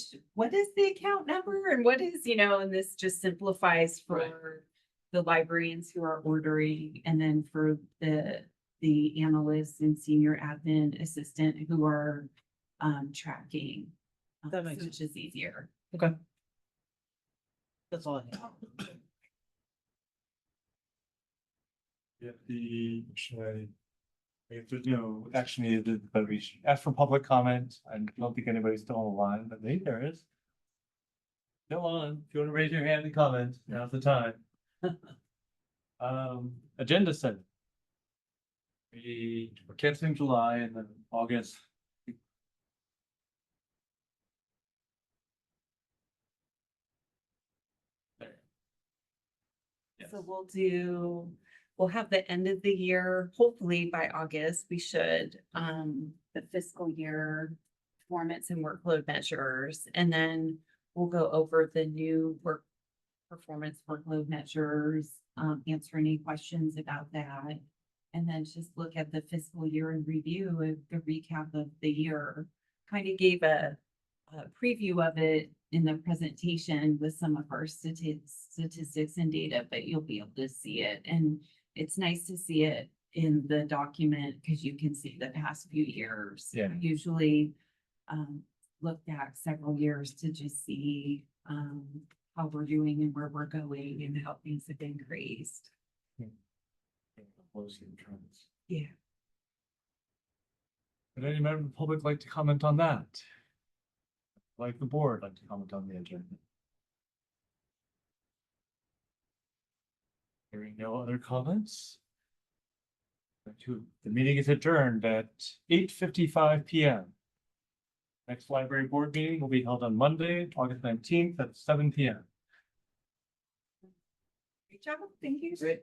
is the account number and what is, and this just simplifies for Right. the librarians who are ordering, and then for the analysts and senior admin assistant who are tracking. That makes so it's just easier. Okay. That's all I have. Yeah, if there's no action needed, but we should ask for public comment. I don't think anybody's still on the line, but maybe there is. Still on, if you want to raise your hand and comment, now's the time. Agenda setting. We're canceling July and then August. There. Yes. So we'll have the end of the year, hopefully by August, we should, the fiscal year performance and workload measures, and then we'll go over the new performance workload measures, answer any questions about that. And then just look at the fiscal year and review the recap of the year. Kind of gave a preview of it in the presentation with some of our statistics and data, but you'll be able to see it. And it's nice to see it in the document because you can see the past few years. Yeah. I usually look back several years to just see how we're doing and where we're going and how things have increased. Yeah. Would any member of the public like to comment on that? Like the board, like to comment on the agenda? Hearing no other comments? The meeting is adjourned at 8:55 p.m. Next library board meeting will be held on Monday, August 19th at 7 p.m. Great job. Thank you. Great.